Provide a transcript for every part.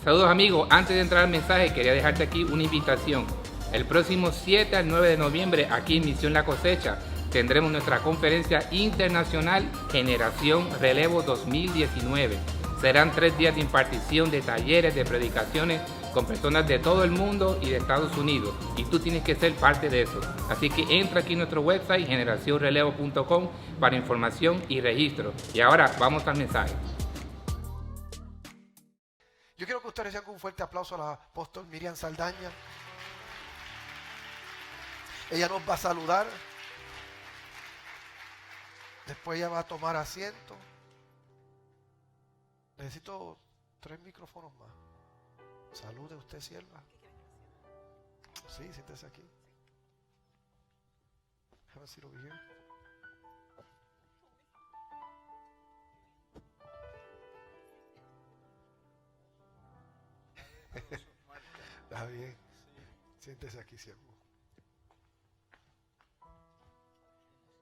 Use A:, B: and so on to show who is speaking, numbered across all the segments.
A: Saludos amigos, antes de entrar al mensaje quería dejarte aquí una invitación. El próximo 7 al 9 de noviembre aquí en Misión La Cosecha tendremos nuestra conferencia internacional Generación Relevo 2019. Serán 3 días de impartición de talleres, de predicaciones con personas de todo el mundo y de Estados Unidos. Y tú tienes que ser parte de eso. Así que entra aquí en nuestro website generacionrelevo.com para información y registro. Y ahora vamos al mensaje.
B: Yo quiero que ustedes reciban un fuerte aplauso a la apóstol Miriam Saldaña. Ella nos va a saludar. Después ella va a tomar asiento. Necesito 3 micrófonos más. Salude usted, sierva. Sí, siéntese aquí. Have a seat over here. Está bien. Siéntese aquí, siervo.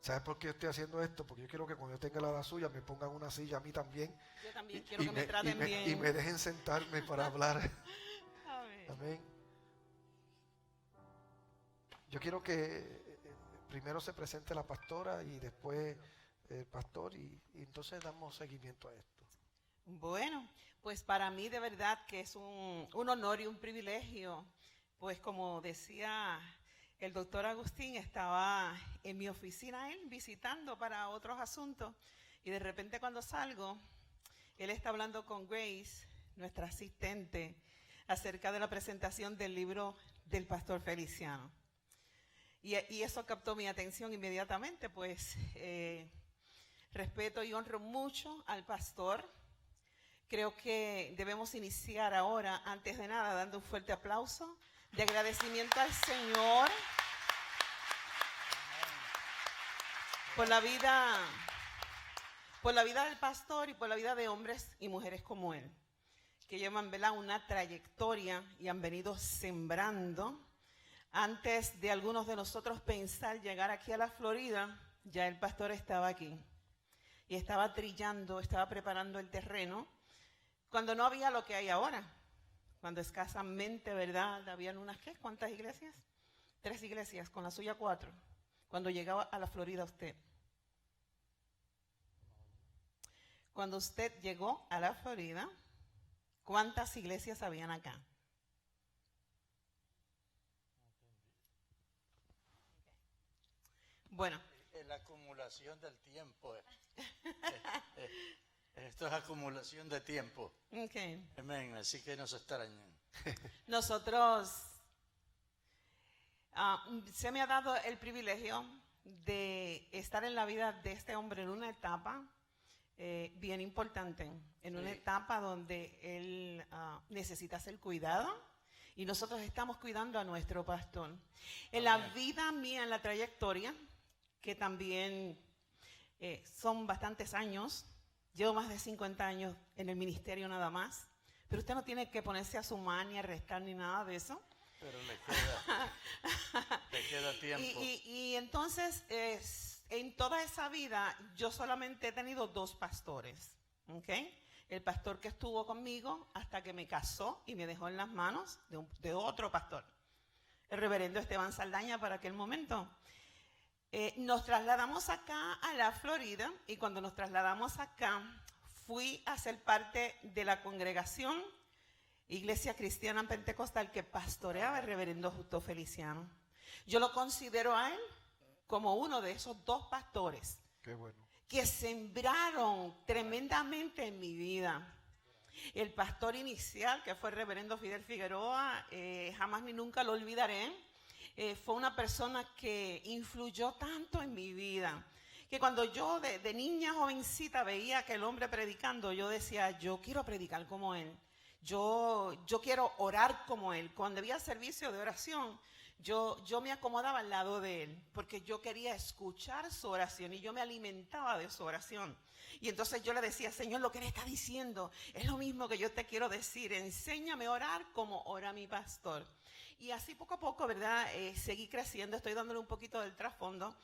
B: ¿Sabes por qué estoy haciendo esto? Porque yo quiero que cuando yo tenga la edad suya me pongan una silla a mí también.
C: Yo también quiero que me traten bien.
B: Y me dejen sentarme para hablar. Amén. Yo quiero que primero se presente la pastora y después el pastor y entonces damos seguimiento a esto.
C: Bueno, pues para mí de verdad que es un honor y un privilegio. Pues como decía el doctor Agustín, estaba en mi oficina él visitando para otros asuntos y de repente cuando salgo, él está hablando con Grace, nuestra asistente, acerca de la presentación del libro del pastor Feliciano. Y eso captó mi atención inmediatamente, pues respeto y honro mucho al pastor. Creo que debemos iniciar ahora, antes de nada, dando un fuerte aplauso de agradecimiento al Señor por la vida del pastor y por la vida de hombres y mujeres como él, que llevan, ¿verdad?, una trayectoria y han venido sembrando. Antes de algunos de nosotros pensar llegar aquí a la Florida, ya el pastor estaba aquí y estaba trillando, estaba preparando el terreno, cuando no había lo que hay ahora. Cuando escasamente, ¿verdad? Habían unas, ¿qué? ¿Cuántas iglesias? 3 iglesias, con la suya 4. Cuando llegaba a la Florida usted. Cuando usted llegó a la Florida, ¿cuántas iglesias habían acá? Bueno.
D: La acumulación del tiempo. Esto es acumulación de tiempo.
C: Okay.
D: Amén, así que no se extrañen.
C: Nosotros, se me ha dado el privilegio de estar en la vida de este hombre en una etapa bien importante, en una etapa donde él necesita ser cuidado y nosotros estamos cuidando a nuestro pastor. En la vida mía, en la trayectoria, que también son bastantes años, llevo más de 50 años en el ministerio nada más. Pero usted no tiene que ponerse a sumar ni a restar ni nada de eso.
D: Pero le queda tiempo.
C: Y entonces, en toda esa vida, yo solamente he tenido 2 pastores. ¿Okay? El pastor que estuvo conmigo hasta que me casó y me dejó en las manos de otro pastor, el reverendo Esteban Saldaña para aquel momento. Nos trasladamos acá a la Florida y cuando nos trasladamos acá, fui a ser parte de la congregación Iglesia Cristiana Pentecostal que pastoreaba el reverendo Justo Feliciano. Yo lo considero a él como uno de esos 2 pastores.
B: Qué bueno.
C: Que sembraron tremendamente en mi vida. El pastor inicial, que fue el reverendo Fidel Figueroa, jamás ni nunca lo olvidaré. Fue una persona que influyó tanto en mi vida, que cuando yo de niña jovencita veía a aquel hombre predicando, yo decía, yo quiero predicar como él, yo quiero orar como él. Cuando había servicio de oración, yo me acomodaba al lado de él, porque yo quería escuchar su oración y yo me alimentaba de su oración. Y entonces yo le decía, Señor, lo que él está diciendo es lo mismo que yo te quiero decir, enséñame a orar como ora mi pastor. Y así poco a poco, ¿verdad? Seguí creciendo, estoy dándole un poquito del trasfondo.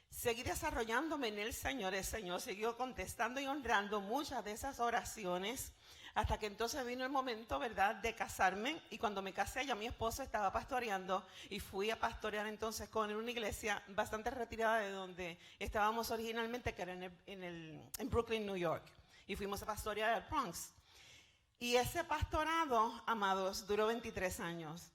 C: Seguí desarrollándome en el Señor siguió contestando y honrando muchas de esas oraciones Hasta que entonces vino el momento, ¿verdad?, de casarme. Y cuando me casé, ya mi esposo estaba pastoreando y fui a pastorear entonces con él una iglesia bastante retirada de donde estábamos originalmente, que era en Brooklyn, New York. Y fuimos a pastorear al Bronx. Y ese pastorado, amados, duró 23 años.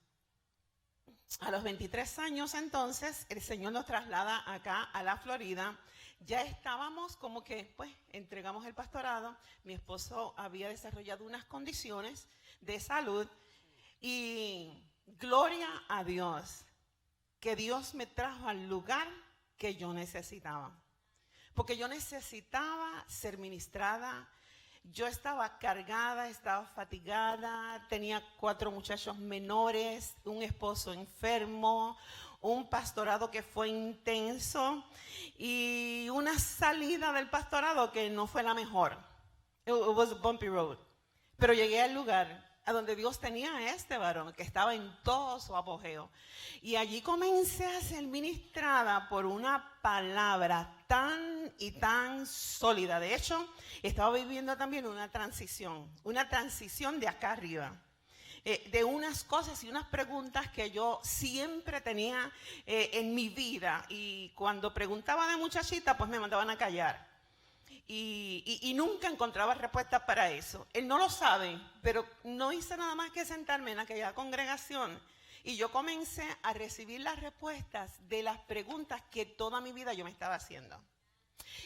C: A los 23 años entonces, el Señor nos traslada acá a la Florida. Ya estábamos como que, pues, entregamos el pastorado. Mi esposo había desarrollado unas condiciones de salud. Y gloria a Dios, que Dios me trajo al lugar que yo necesitaba. Porque yo necesitaba ser ministrada. Yo estaba cargada, estaba fatigada, tenía 4 muchachos menores, un esposo enfermo, un pastorado que fue intenso y una salida del pastorado que no fue la mejor. It was a bumpy road. Pero llegué al lugar a donde Dios tenía a este varón que estaba en todo su apogeo. Y allí comencé a ser ministrada por una palabra tan y tan sólida. De hecho, estaba viviendo también una transición de acá arriba. De unas cosas y unas preguntas que yo siempre tenía en mi vida. Y cuando preguntaba de muchachita, pues me mandaban a callar. Y nunca encontraba respuestas para eso. Él no lo sabe, pero no hice nada más que sentarme en aquella congregación y yo comencé a recibir las respuestas de las preguntas que toda mi vida yo me estaba haciendo.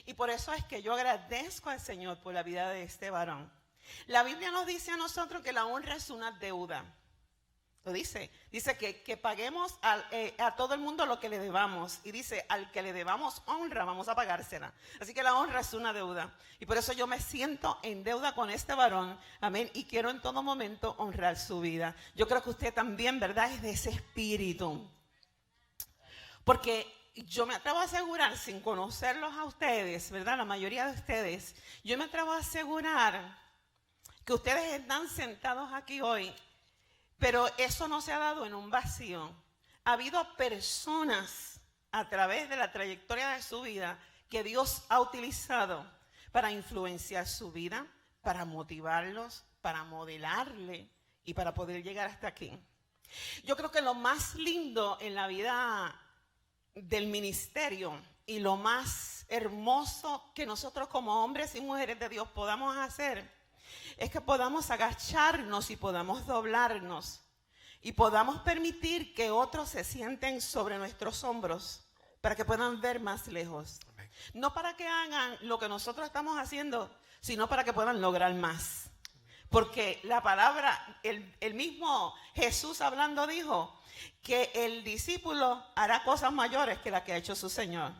C: Y por eso es que yo agradezco al Señor por la vida de este varón. La Biblia nos dice a nosotros que la honra es una deuda. Lo dice que paguemos a todo el mundo lo que le debamos. Y dice, al que le debamos honra, vamos a pagársela. Así que la honra es una deuda. Y por eso yo me siento en deuda con este varón. Amén. Y quiero en todo momento honrar su vida. Yo creo que usted también, ¿verdad?, es de ese espíritu. Porque yo me atrevo a asegurar, sin conocerlos a ustedes, ¿verdad?, la mayoría de ustedes, yo me atrevo a asegurar que ustedes están sentados aquí hoy. Pero eso no se ha dado en un vacío. Ha habido personas a través de la trayectoria de su vida que Dios ha utilizado para influenciar su vida, para motivarlos, para modelarle y para poder llegar hasta aquí. Yo creo que lo más lindo en la vida del ministerio y lo más hermoso que nosotros como hombres y mujeres de Dios podamos hacer es que podamos agacharnos y podamos doblarnos y podamos permitir que otros se sienten sobre nuestros hombros para que puedan ver más lejos. Amén. No para que hagan lo que nosotros estamos haciendo, sino para que puedan lograr más. Porque la palabra, el mismo Jesús hablando dijo que el discípulo hará cosas mayores que las que ha hecho su Señor.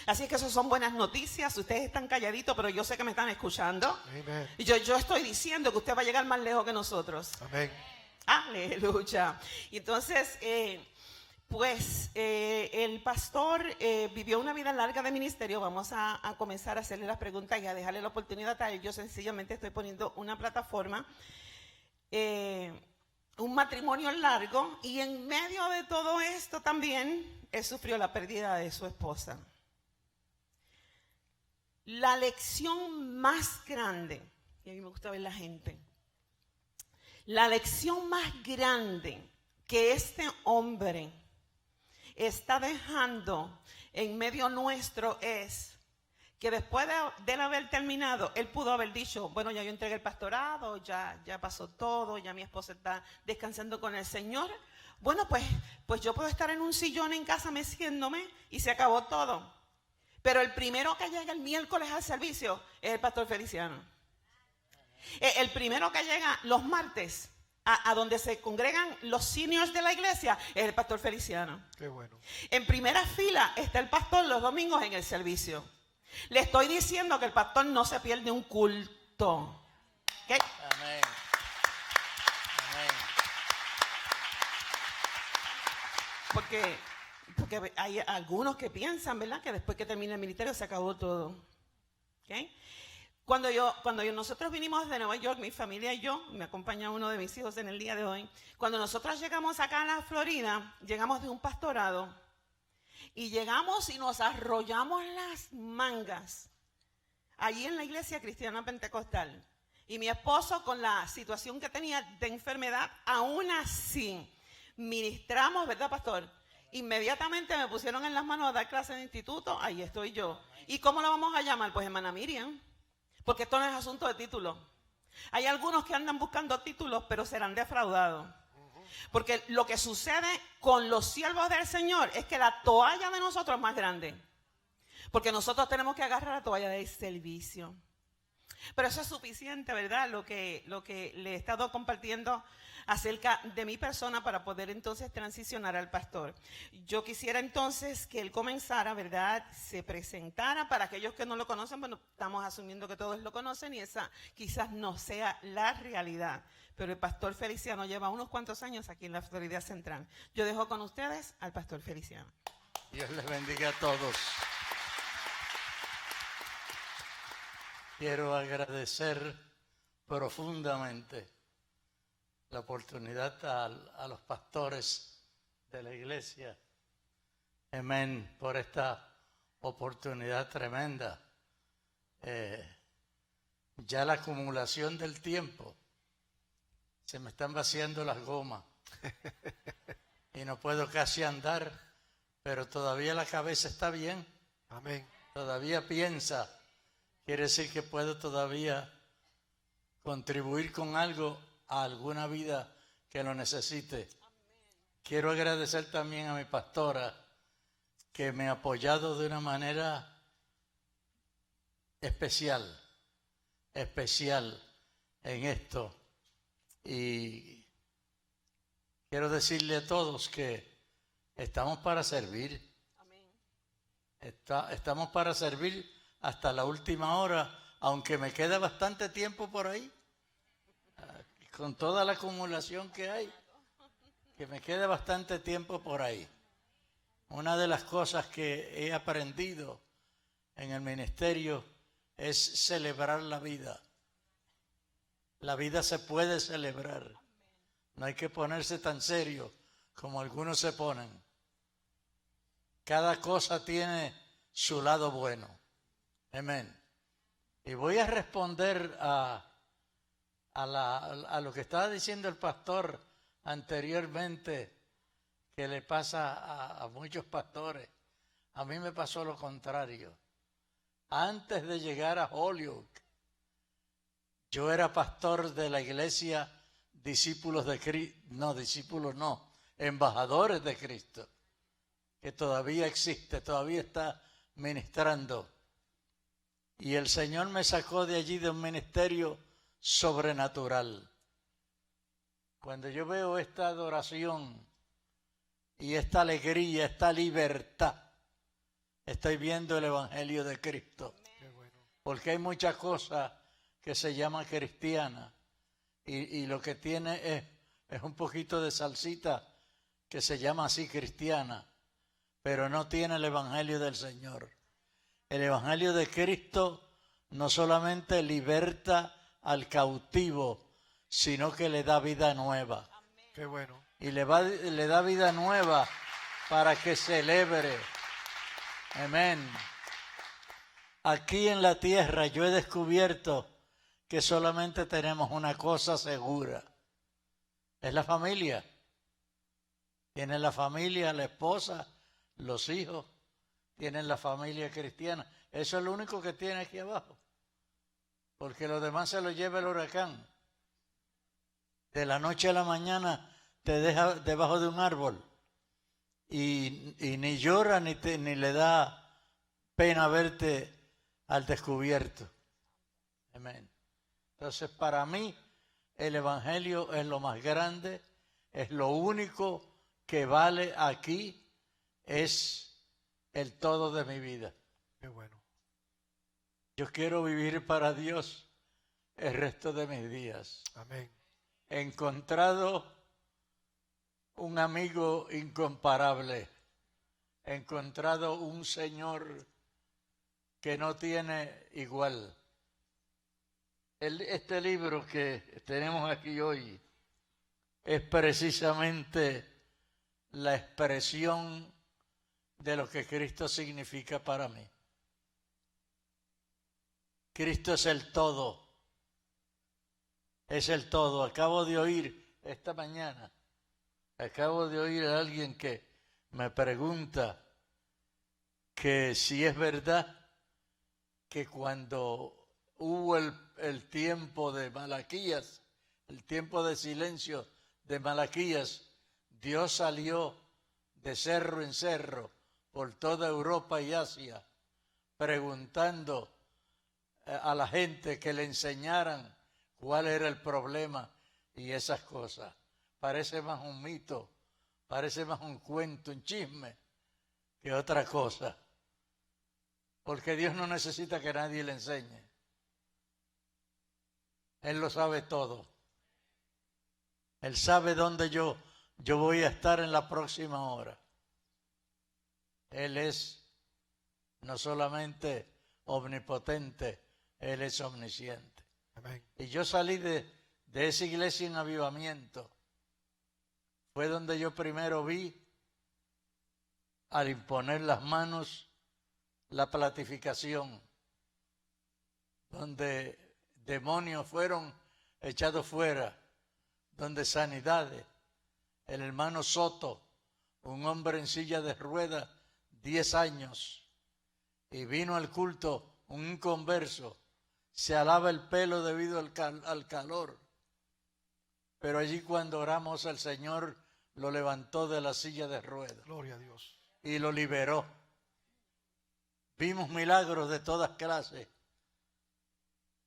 C: Así que eso son buenas noticias. Ustedes están calladitos, pero yo sé que me están escuchando. Amén. Y yo estoy diciendo que usted va a llegar más lejos que nosotros. Amén. Aleluya. Entonces, el pastor vivió una vida larga de ministerio. Vamos a comenzar a hacerle las preguntas y a dejarle la oportunidad a él. Yo sencillamente estoy poniendo una plataforma, un matrimonio largo, y en medio de todo esto también él sufrió la pérdida de su esposa. La lección más grande, y a mí me gusta ver la gente, la lección más grande que este hombre está dejando en medio nuestro es que después de él haber terminado, él pudo haber dicho, bueno, ya yo entregué el pastorado, ya pasó todo, ya mi esposa está descansando con el Señor. Bueno, pues yo puedo estar en un sillón en casa meciéndome y se acabó todo. Pero el primero que llega el miércoles al servicio es el pastor Feliciano. El primero que llega los martes a donde se congregan los seniors de la iglesia es el pastor Feliciano. Qué bueno. En primera fila está el pastor los domingos en el servicio. Le estoy diciendo que el pastor no se pierde un culto. ¿Okay? Amén. Amén. Porque hay algunos que piensan, ¿verdad?, que después que termina el ministerio se acabó todo. ¿Okay? Cuando nosotros vinimos de Nueva York, mi familia y yo, me acompaña uno de mis hijos en el día de hoy, cuando nosotros llegamos acá a la Florida, llegamos de un pastorado y llegamos y nos arrollamos las mangas allí en la iglesia cristiana pentecostal. Y mi esposo, con la situación que tenía de enfermedad, aún así ministramos, ¿verdad, pastor? Inmediatamente me pusieron en las manos a dar clases de instituto, ahí estoy yo. ¿Y cómo la vamos a llamar? Pues hermana Miriam, porque esto no es asunto de título. Hay algunos que andan buscando títulos, pero serán defraudados. Porque lo que sucede con los siervos del Señor es que la toalla de nosotros es más grande. Porque nosotros tenemos que agarrar la toalla del servicio. Pero eso es suficiente, ¿verdad? Lo que le he estado compartiendo acerca de mi persona para poder entonces transicionar al pastor. Yo quisiera entonces que él comenzara, ¿verdad? Se presentara. Para aquellos que no lo conocen, bueno, estamos asumiendo que todos lo conocen y esa quizás no sea la realidad. Pero el pastor Feliciano lleva unos cuantos años aquí en la Florida Central. Yo dejo con ustedes al pastor Feliciano.
D: Dios les bendiga a todos. Quiero agradecer profundamente la oportunidad a los pastores de la iglesia. Amén, por esta oportunidad tremenda. Ya la acumulación del tiempo, se me están vaciando las gomas y no puedo casi andar, pero todavía la cabeza está bien.
B: Amén.
D: Todavía piensa. Quiere decir que puedo todavía contribuir con algo a alguna vida que lo necesite. Quiero agradecer también a mi pastora que me ha apoyado de una manera especial en esto. Y quiero decirle a todos que estamos para servir. Estamos para servir hasta la última hora, aunque me queda bastante tiempo por ahí, con toda la acumulación que hay, que me queda bastante tiempo por ahí. Una de las cosas que he aprendido en el ministerio es celebrar la vida. La vida se puede celebrar. No hay que ponerse tan serio como algunos se ponen. Cada cosa tiene su lado bueno. Amén. Y voy a responder a lo que estaba diciendo el pastor anteriormente, que le pasa a muchos pastores. A mí me pasó lo contrario. Antes de llegar a Holyoke, yo era pastor de la iglesia Embajadores de Cristo, que todavía existe, todavía está ministrando. Y el Señor me sacó de allí de un ministerio sobrenatural. Cuando yo veo esta adoración y esta alegría, esta libertad, estoy viendo el Evangelio de Cristo. Porque hay muchas cosas que se llaman cristianas y lo que tiene es un poquito de salsita que se llama así cristiana, pero no tiene el Evangelio del Señor. El Evangelio de Cristo no solamente liberta al cautivo, sino que le da vida nueva.
B: Qué bueno.
D: Y le da vida nueva para que celebre. Amén. Aquí en la tierra yo he descubierto que solamente tenemos una cosa segura. Es la familia. Tiene la familia, la esposa, los hijos. Tienen la familia cristiana. Eso es lo único que tiene aquí abajo. Porque lo demás se lo lleva el huracán. De la noche a la mañana te deja debajo de un árbol. Y ni llora ni le da pena verte al descubierto. Amén. Entonces, para mí, el Evangelio es lo más grande, es lo único que vale aquí, es el todo de mi vida.
B: Qué bueno.
D: Yo quiero vivir para Dios el resto de mis días.
B: Amén.
D: He encontrado un amigo incomparable. He encontrado un Señor que no tiene igual. Este libro que tenemos aquí hoy es precisamente la expresión de lo que Cristo significa para mí. Cristo es el todo. es el todo. Acabo de oír esta mañana, a alguien que me pregunta que si es verdad que cuando hubo el tiempo de Malaquías, el tiempo de silencio de Malaquías, Dios salió de cerro en cerro por toda Europa y Asia, preguntando a la gente que le enseñaran cuál era el problema y esas cosas. Parece más un mito, parece más un cuento, un chisme, que otra cosa. Porque Dios no necesita que nadie le enseñe. Él lo sabe todo. Él sabe dónde yo voy a estar en la próxima hora. Él es no solamente omnipotente, Él es omnisciente.
B: Amén.
D: Y yo salí de esa iglesia en avivamiento. Fue donde yo primero vi, al imponer las manos, la platificación, donde demonios fueron echados fuera, donde sanidades. El hermano Soto, un hombre en silla de ruedas, 10 años, y vino al culto un inconverso, se alaba el pelo debido al calor, pero allí cuando oramos el Señor lo levantó de la silla de ruedas.
B: Gloria a Dios.
D: Y lo liberó. Vimos milagros de todas clases.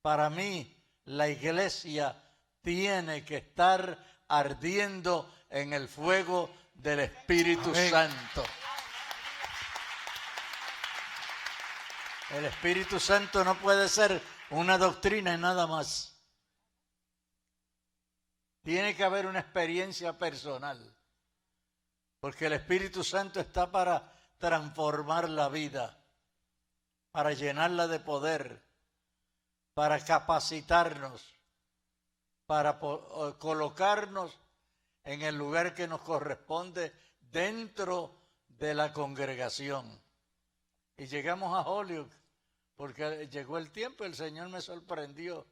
D: Para mí, la iglesia tiene que estar ardiendo en el fuego del Espíritu
B: Amén.
D: Santo. El Espíritu Santo no puede ser una doctrina y nada más. Tiene que haber una experiencia personal. Porque el Espíritu Santo está para transformar la vida, para llenarla de poder, para capacitarnos, para colocarnos en el lugar que nos corresponde dentro de la congregación. Y llegamos a Holyoke, porque llegó el tiempo, el Señor me sorprendió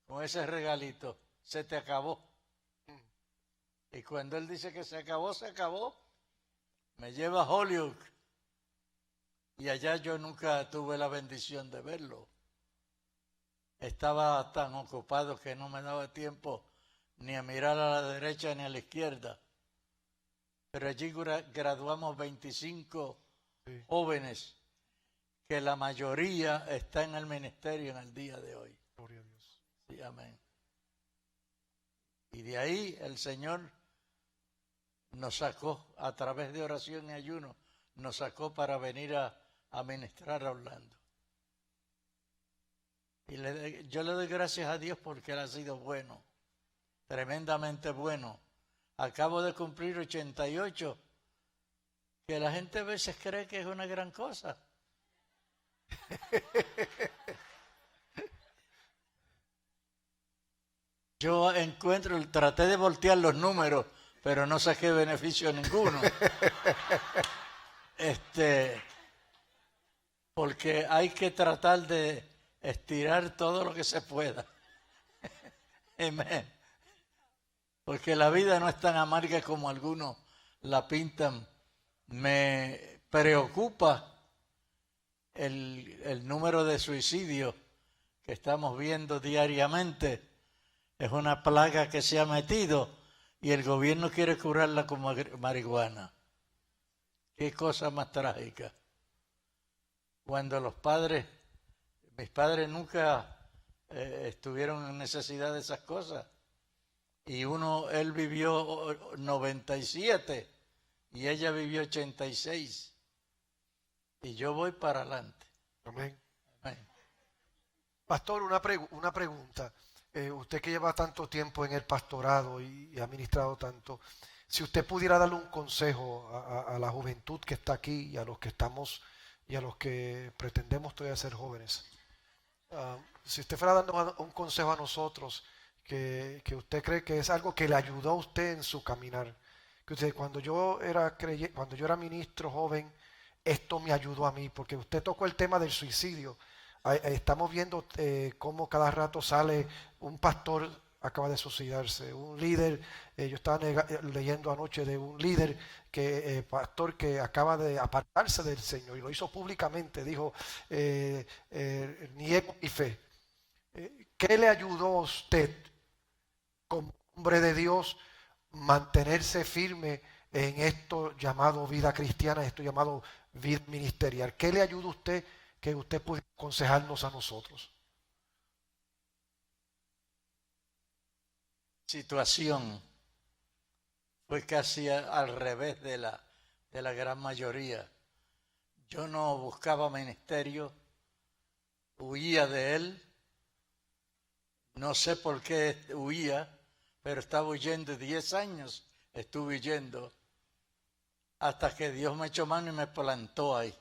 D: con ese regalito. Se te acabó. Y cuando Él dice que se acabó, se acabó. Me lleva a Holyoke. Y allá yo nunca tuve la bendición de verlo. Estaba tan ocupado que no me daba tiempo ni a mirar a la derecha ni a la izquierda. Pero allí graduamos 25 jóvenes, que la mayoría está en el ministerio en el día de hoy.
B: Gloria a Dios.
D: Sí, amén. Y de ahí el Señor nos sacó a través de oración y ayuno, nos sacó para venir a ministrar a Orlando. Y yo le doy gracias a Dios porque Él ha sido bueno, tremendamente bueno. Acabo de cumplir 88, que la gente a veces cree que es una gran cosa. Yo traté de voltear los números, pero no saqué beneficio ninguno. Porque hay que tratar de estirar todo lo que se pueda. Amén. Porque la vida no es tan amarga como algunos la pintan. Me preocupa el número de suicidios que estamos viendo diariamente. Es una plaga que se ha metido y el gobierno quiere curarla con marihuana. Qué cosa más trágica. Cuando mis padres nunca estuvieron en necesidad de esas cosas. Y él vivió 97 y ella vivió 86. Y yo voy para adelante.
B: Amén.
D: Amén.
B: Pastor, una pregunta. Usted que lleva tanto tiempo en el pastorado y ha ministrado tanto, si usted pudiera darle un consejo a la juventud que está aquí y a los que estamos y a los que pretendemos todavía ser jóvenes, si usted fuera dando un consejo a nosotros que usted cree que es algo que le ayudó a usted en su caminar, que usted, cuando yo era ministro joven, esto me ayudó a mí, porque usted tocó el tema del suicidio. Estamos viendo cómo cada rato sale un pastor acaba de suicidarse. Un líder, yo estaba leyendo anoche de un líder, pastor, que acaba de apartarse del Señor y lo hizo públicamente. Dijo, niego mi fe. ¿Qué le ayudó a usted como hombre de Dios mantenerse firme en esto llamado vida cristiana, esto llamado vida ministerial? ¿Qué le ayuda a usted que usted puede aconsejarnos a nosotros?
D: Situación fue casi al revés de la gran mayoría. Yo no buscaba ministerio, huía de él. No sé por qué huía, pero estaba huyendo 10 años, estuve huyendo, hasta que Dios me echó mano y me plantó ahí.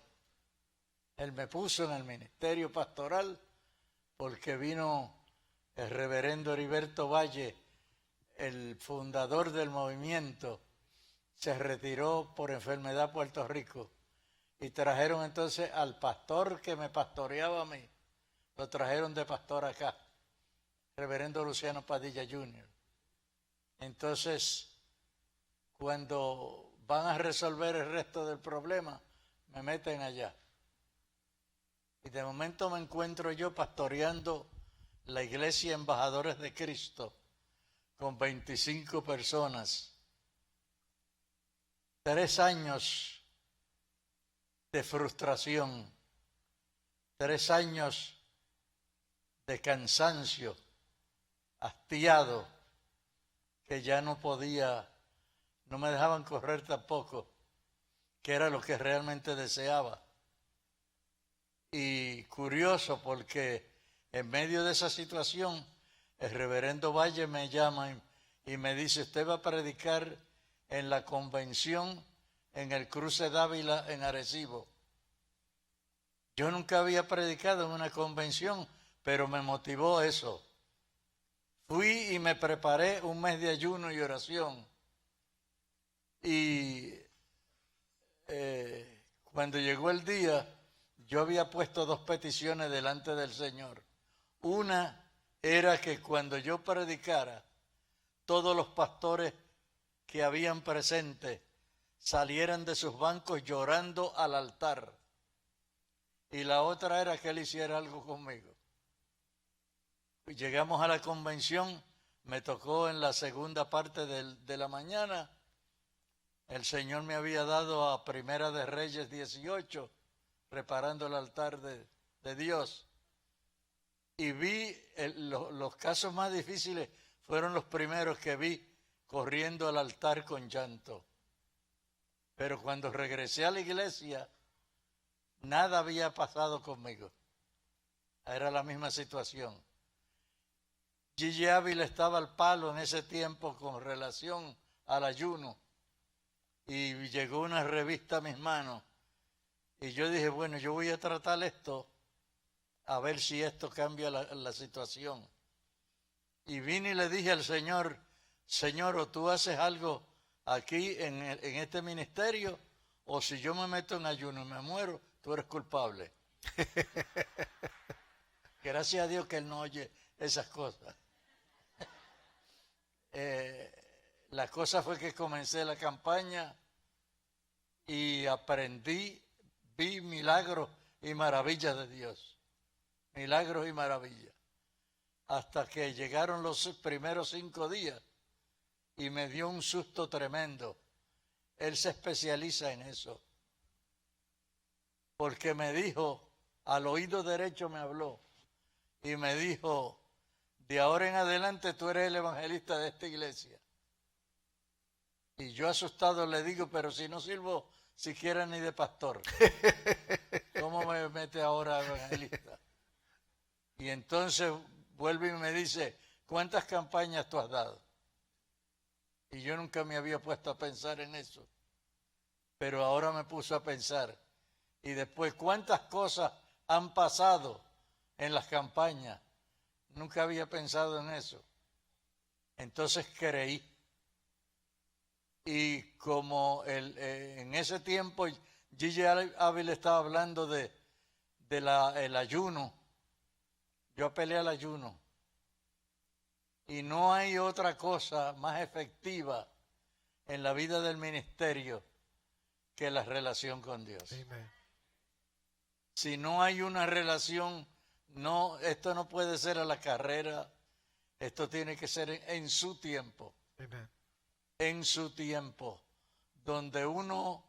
D: Él me puso en el ministerio pastoral porque vino el reverendo Heriberto Valle, el fundador del movimiento, se retiró por enfermedad a Puerto Rico y trajeron entonces al pastor que me pastoreaba a mí, lo trajeron de pastor acá, reverendo Luciano Padilla Jr. Entonces, cuando van a resolver el resto del problema, me meten allá. Y de momento me encuentro yo pastoreando la iglesia Embajadores de Cristo con 25 personas. 3 años de frustración, 3 años de cansancio, hastiado, que ya no podía, no me dejaban correr tampoco, que era lo que realmente deseaba. Y curioso porque en medio de esa situación, el reverendo Valle me llama y me dice, usted va a predicar en la convención en el Cruce Dávila en Arecibo. Yo nunca había predicado en una convención, pero me motivó eso. Fui y me preparé un mes de ayuno y oración. Y cuando llegó el día, yo había puesto 2 peticiones delante del Señor. Una era que cuando yo predicara, todos los pastores que habían presente salieran de sus bancos llorando al altar. Y la otra era que él hiciera algo conmigo. Llegamos a la convención, me tocó en la segunda parte de la mañana. El Señor me había dado a Primera de Reyes 18, reparando el altar de Dios. Y vi los casos más difíciles, fueron los primeros que vi corriendo al altar con llanto. Pero cuando regresé a la iglesia, nada había pasado conmigo. Era la misma situación. Gigi Ávila estaba al palo en ese tiempo con relación al ayuno. Y llegó una revista a mis manos. Y yo dije, bueno, yo voy a tratar esto, a ver si esto cambia la situación. Y vine y le dije al Señor, Señor, o tú haces algo aquí en este ministerio, o si yo me meto en ayuno y me muero, tú eres culpable. Gracias a Dios que Él no oye esas cosas. La cosa fue que comencé la campaña y aprendí, vi milagros y maravillas de Dios. Milagros y maravillas. Hasta que llegaron los primeros 5 días y me dio un susto tremendo. Él se especializa en eso. Porque me dijo, al oído derecho me habló y me dijo, de ahora en adelante tú eres el evangelista de esta iglesia. Y yo asustado le digo, pero si no sirvo siquiera ni de pastor, ¿cómo me mete ahora evangelista? Y entonces vuelve y me dice, ¿cuántas campañas tú has dado? Y yo nunca me había puesto a pensar en eso. Pero ahora me puso a pensar. Y después, ¿cuántas cosas han pasado en las campañas? Nunca había pensado en eso. Entonces creí. Y como en ese tiempo Gigi Ávila estaba hablando del ayuno, yo apelé al ayuno. Y no hay otra cosa más efectiva en la vida del ministerio que la relación con Dios.
B: Amen.
D: Si no hay una relación, no, esto no puede ser a la carrera, esto tiene que ser en su tiempo,
B: Amen.
D: en su tiempo, donde uno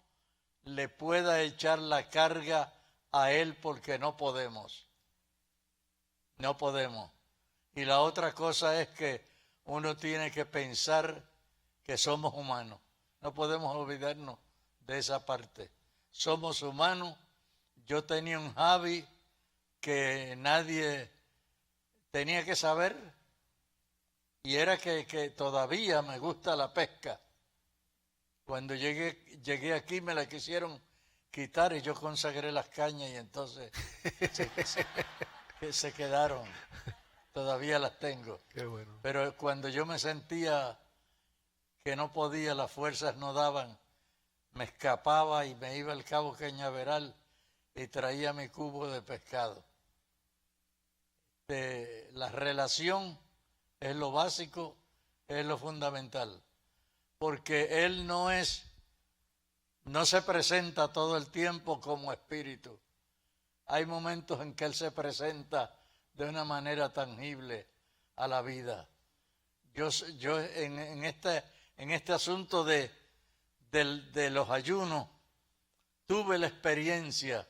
D: le pueda echar la carga a Él porque no podemos. No podemos. Y la otra cosa es que uno tiene que pensar que somos humanos. No podemos olvidarnos de esa parte. Somos humanos. Yo tenía un hobby que nadie tenía que saber y era que todavía me gusta la pesca. Cuando llegué aquí me la quisieron quitar y yo consagré las cañas y entonces se quedaron. Todavía las tengo.
B: Qué bueno.
D: Pero cuando yo me sentía que no podía, las fuerzas no daban, me escapaba y me iba al Cabo Cañaveral y traía mi cubo de pescado. La relación es lo básico, es lo fundamental, porque Él no se presenta todo el tiempo como espíritu. Hay momentos en que Él se presenta de una manera tangible a la vida. Yo en este asunto de los ayunos tuve la experiencia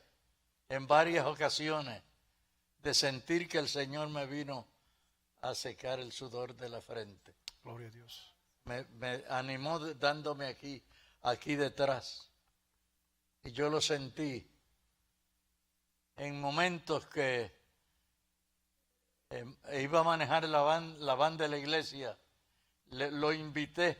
D: en varias ocasiones de sentir que el Señor me vino a secar el sudor de la frente.
B: Gloria a Dios.
D: Me animó dándome aquí detrás. Y yo lo sentí en momentos que iba a manejar la van de la iglesia. Lo invité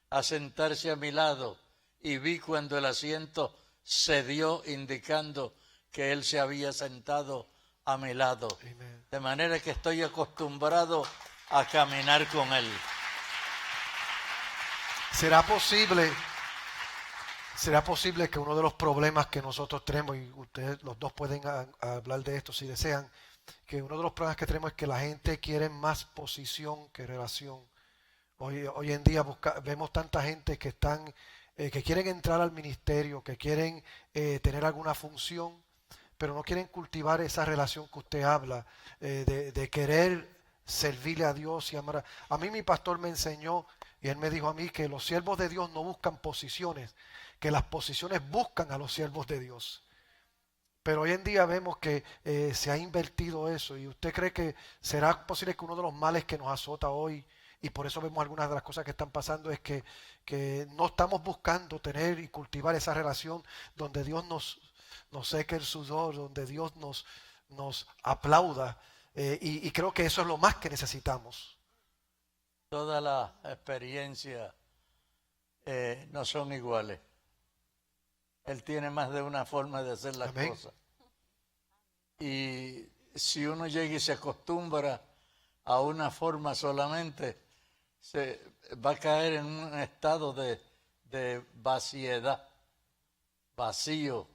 D: a sentarse a mi lado y vi cuando el asiento cedió indicando que él se había sentado a mi lado.
B: Amen.
D: De manera que estoy acostumbrado a caminar con él.
B: ¿Será posible que uno de los problemas que nosotros tenemos, y ustedes los dos pueden hablar de esto si desean, que uno de los problemas que tenemos es que la gente quiere más posición que relación? Hoy en día vemos tanta gente que que quieren entrar al ministerio, que quieren tener alguna función, pero no quieren cultivar esa relación que usted habla, de querer servirle a Dios y amar. A mí mi pastor me enseñó, y él me dijo a mí, que los siervos de Dios no buscan posiciones, que las posiciones buscan a los siervos de Dios. Pero hoy en día vemos que se ha invertido eso. ¿Y usted cree que será posible que uno de los males que nos azota hoy, y por eso vemos algunas de las cosas que están pasando, es que no estamos buscando tener y cultivar esa relación donde Dios nos seque el sudor, donde Dios nos aplauda? Y creo que eso es lo más que necesitamos.
D: Todas las experiencias no son iguales. Él tiene más de una forma de hacer las
B: Amén.
D: cosas. Y si uno llega y se acostumbra a una forma solamente, se va a caer en un estado de vaciedad, vacío,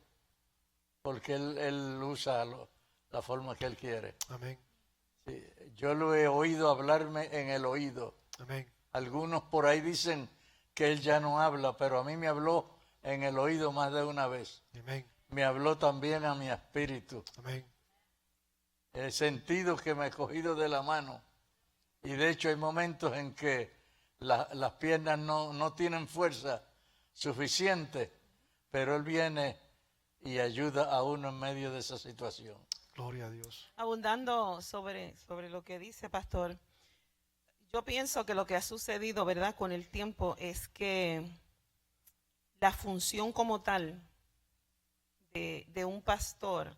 D: porque él usa la forma que él quiere.
B: Amén.
D: Sí, yo lo he oído hablarme en el oído.
B: Amén.
D: Algunos por ahí dicen que él ya no habla, pero a mí me habló en el oído más de una vez.
B: Amén.
D: Me habló también a mi espíritu.
B: Amén.
D: He sentido que me he cogido de la mano. Y de hecho hay momentos en que las piernas no tienen fuerza suficiente, pero Él viene y ayuda a uno en medio de esa situación.
B: Gloria a Dios.
C: Abundando sobre lo que dice Pastor, yo pienso que lo que ha sucedido, ¿verdad?, con el tiempo es que la función como tal de un pastor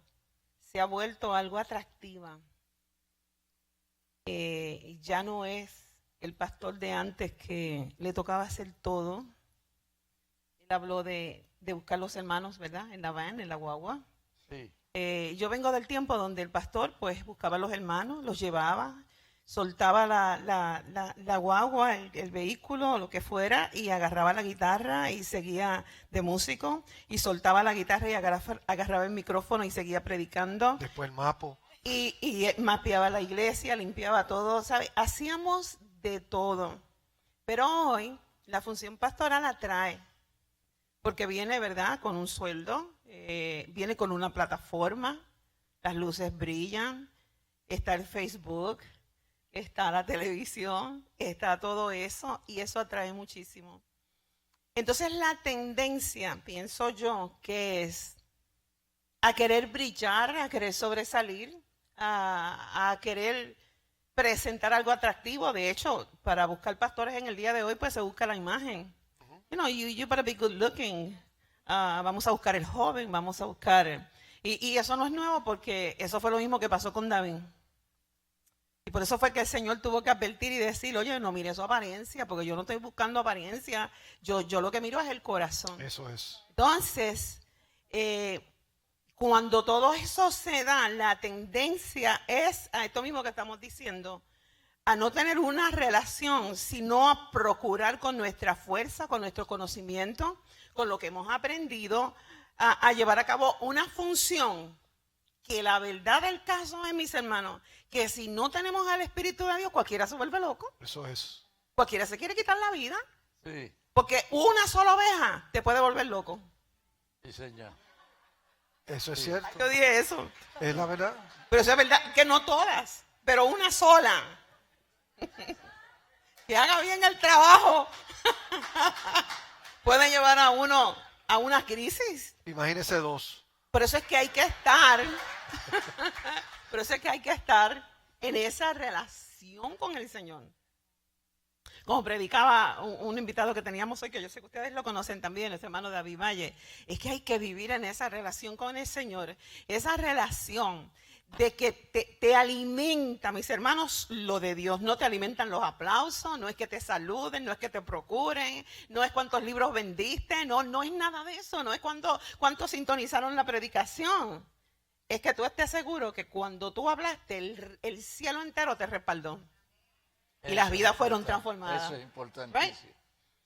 C: se ha vuelto algo atractiva. Ya no es el pastor de antes que le tocaba hacer todo. Él habló de buscar los hermanos, ¿verdad?, en la van, en la guagua.
D: Sí.
C: Yo vengo del tiempo donde el pastor pues buscaba a los hermanos, los llevaba, soltaba la guagua, el vehículo, lo que fuera, y agarraba la guitarra y seguía de músico, y soltaba la guitarra y agarraba el micrófono y seguía predicando.
B: Después el mapo.
C: Y mapeaba la iglesia, limpiaba todo, ¿sabe? Hacíamos de todo. Pero hoy la función pastoral atrae, porque viene, ¿verdad?, con un sueldo, viene con una plataforma, las luces brillan, está el Facebook, está la televisión, está todo eso, y eso atrae muchísimo. Entonces la tendencia, pienso yo, que es a querer brillar, a querer sobresalir, a querer presentar algo atractivo. De hecho, para buscar pastores en el día de hoy, pues se busca la imagen. You better be good looking. Vamos a buscar el joven, vamos a buscar... Y eso no es nuevo, porque eso fue lo mismo que pasó con David. Y por eso fue que el Señor tuvo que advertir y decir, oye, no mire su apariencia, porque yo no estoy buscando apariencia, yo lo que miro es el corazón.
B: Eso es.
C: Entonces, cuando todo eso se da, la tendencia es a esto mismo que estamos diciendo, a no tener una relación, sino a procurar con nuestra fuerza, con nuestro conocimiento, con lo que hemos aprendido, a llevar a cabo una función que la verdad del caso es, mis hermanos, que si no tenemos al Espíritu de Dios, cualquiera se vuelve loco.
B: Eso es.
C: Cualquiera se quiere quitar la vida.
D: Sí,
C: Porque una sola oveja te puede volver loco.
D: sí, señor.
B: Eso es cierto.
C: Yo dije eso.
B: Es la verdad.
C: Pero eso es verdad, que no todas, pero una sola. Que haga bien el trabajo. Puede llevar a uno a una crisis.
B: Imagínese dos.
C: Por eso es que hay que estar, por eso es que hay que estar en esa relación con el Señor. Como predicaba un invitado que teníamos hoy, que yo sé que ustedes lo conocen también, ese hermano David Valle, es que hay que vivir en esa relación con el Señor, esa relación de que te alimenta, mis hermanos, lo de Dios. No te alimentan los aplausos, no es que te saluden, no es que te procuren, no es cuántos libros vendiste, no es nada de eso, no es cuántos sintonizaron la predicación. Es que tú estés seguro que cuando tú hablaste, el cielo entero te respaldó. Y las vidas fueron transformadas.
D: Eso es importantísimo.
C: Right?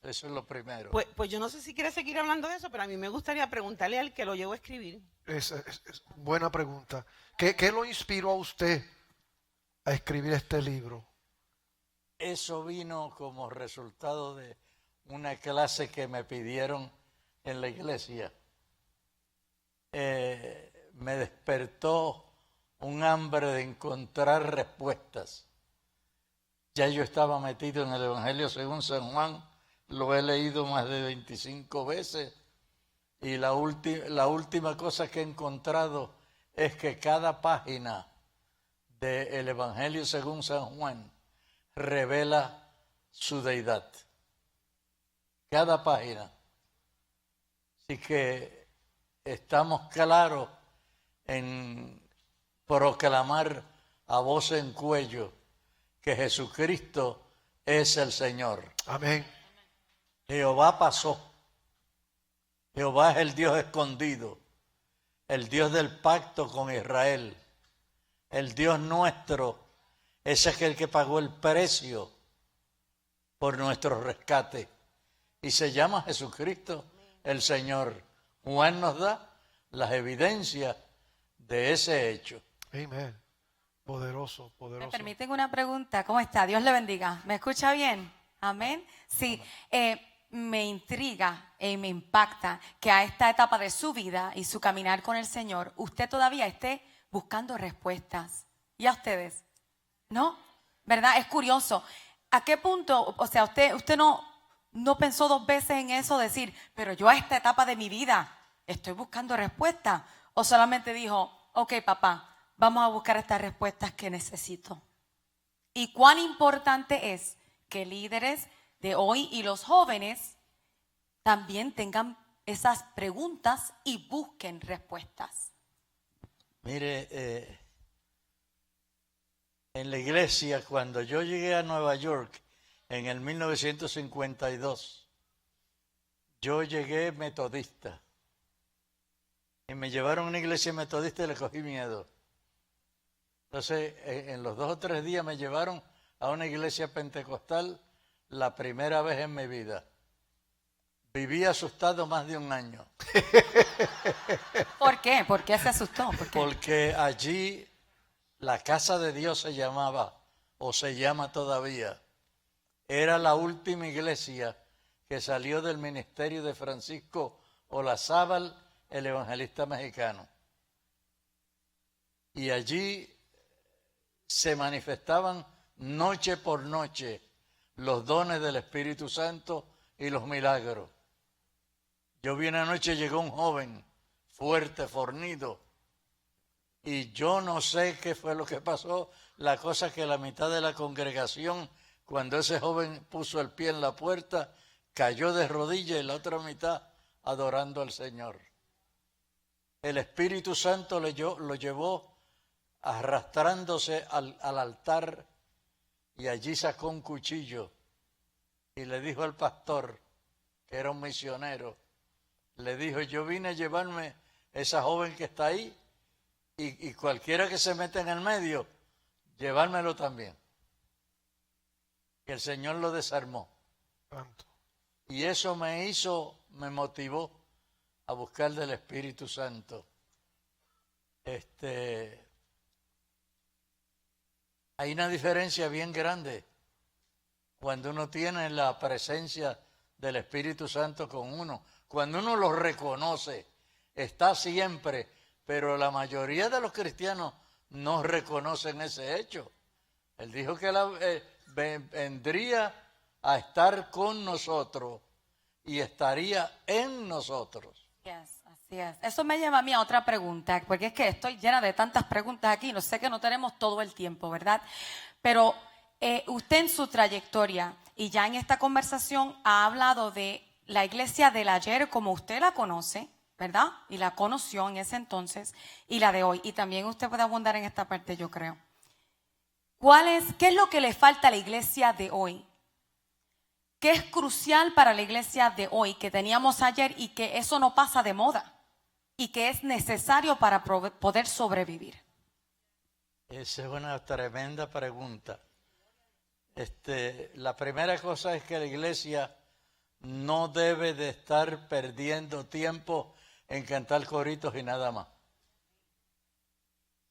D: Eso es lo primero.
C: Pues yo no sé si quieres seguir hablando de eso, pero a mí me gustaría preguntarle al que lo llevó a escribir.
B: Es buena pregunta. ¿Qué lo inspiró a usted a escribir este libro?
D: Eso vino como resultado de una clase que me pidieron en la iglesia. Me despertó un hambre de encontrar respuestas. Ya yo estaba metido en el Evangelio según San Juan, lo he leído más de 25 veces y la última cosa que he encontrado es que cada página del Evangelio según San Juan revela su deidad. Cada página. Así que estamos claros en proclamar a voz en cuello que Jesucristo es el Señor.
B: Amén.
D: Jehová pasó. Jehová es el Dios escondido, el Dios del pacto con Israel, el Dios nuestro. Ese es el que pagó el precio por nuestro rescate. Y se llama Jesucristo el Señor. Juan nos da las evidencias de ese hecho.
B: Amén. Poderoso, poderoso.
E: ¿Me permiten una pregunta? ¿Cómo está? Dios le bendiga. ¿Me escucha bien? Amén. Sí, me intriga y me impacta que a esta etapa de su vida y su caminar con el Señor, usted todavía esté buscando respuestas. ¿Y a ustedes? ¿No? ¿Verdad? Es curioso. ¿A qué punto, o sea, usted no pensó dos veces en eso, decir, pero yo a esta etapa de mi vida estoy buscando respuestas? ¿O solamente dijo, ok, papá, vamos a buscar estas respuestas que necesito? Y cuán importante es que líderes de hoy y los jóvenes también tengan esas preguntas y busquen respuestas.
D: Mire, en la iglesia, cuando yo llegué a Nueva York en el 1952, yo llegué metodista. Y me llevaron a una iglesia metodista y le cogí miedo. Entonces, en los 2 o 3 días me llevaron a una iglesia pentecostal la primera vez en mi vida. Viví asustado más de 1 año.
E: ¿Por qué? ¿Por qué se asustó? ¿Por qué?
D: Porque allí la casa de Dios se llamaba, o se llama todavía, era la última iglesia que salió del ministerio de Francisco Olazábal, el evangelista mexicano. Y allí se manifestaban noche por noche los dones del Espíritu Santo y los milagros. Yo vi una noche, llegó un joven fuerte, fornido, y yo no sé qué fue lo que pasó. La cosa es que la mitad de la congregación, cuando ese joven puso el pie en la puerta, cayó de rodillas y la otra mitad adorando al Señor. El Espíritu Santo lo llevó arrastrándose al altar, y allí sacó un cuchillo y le dijo al pastor, que era un misionero, le dijo: yo vine a llevarme esa joven que está ahí, y cualquiera que se meta en el medio, llevármelo también. Y el Señor lo desarmó.
B: Santo.
D: Y eso me motivó a buscar del Espíritu Santo. Hay una diferencia bien grande cuando uno tiene la presencia del Espíritu Santo con uno. Cuando uno lo reconoce, está siempre, pero la mayoría de los cristianos no reconocen ese hecho. Él dijo que vendría a estar con nosotros y estaría en nosotros.
E: Yes, así es. Eso me lleva a mí a otra pregunta, porque es que estoy llena de tantas preguntas aquí, no sé que no tenemos todo el tiempo, ¿verdad? Pero usted en su trayectoria y ya en esta conversación ha hablado de la iglesia del ayer como usted la conoce, ¿verdad? Y la conoció en ese entonces, y la de hoy. Y también usted puede abundar en esta parte, yo creo. ¿Qué es lo que le falta a la iglesia de hoy? ¿Qué es crucial para la iglesia de hoy que teníamos ayer y que eso no pasa de moda y que es necesario para poder sobrevivir?
D: Esa es una tremenda pregunta. La primera cosa es que la iglesia no debe de estar perdiendo tiempo en cantar coritos y nada más.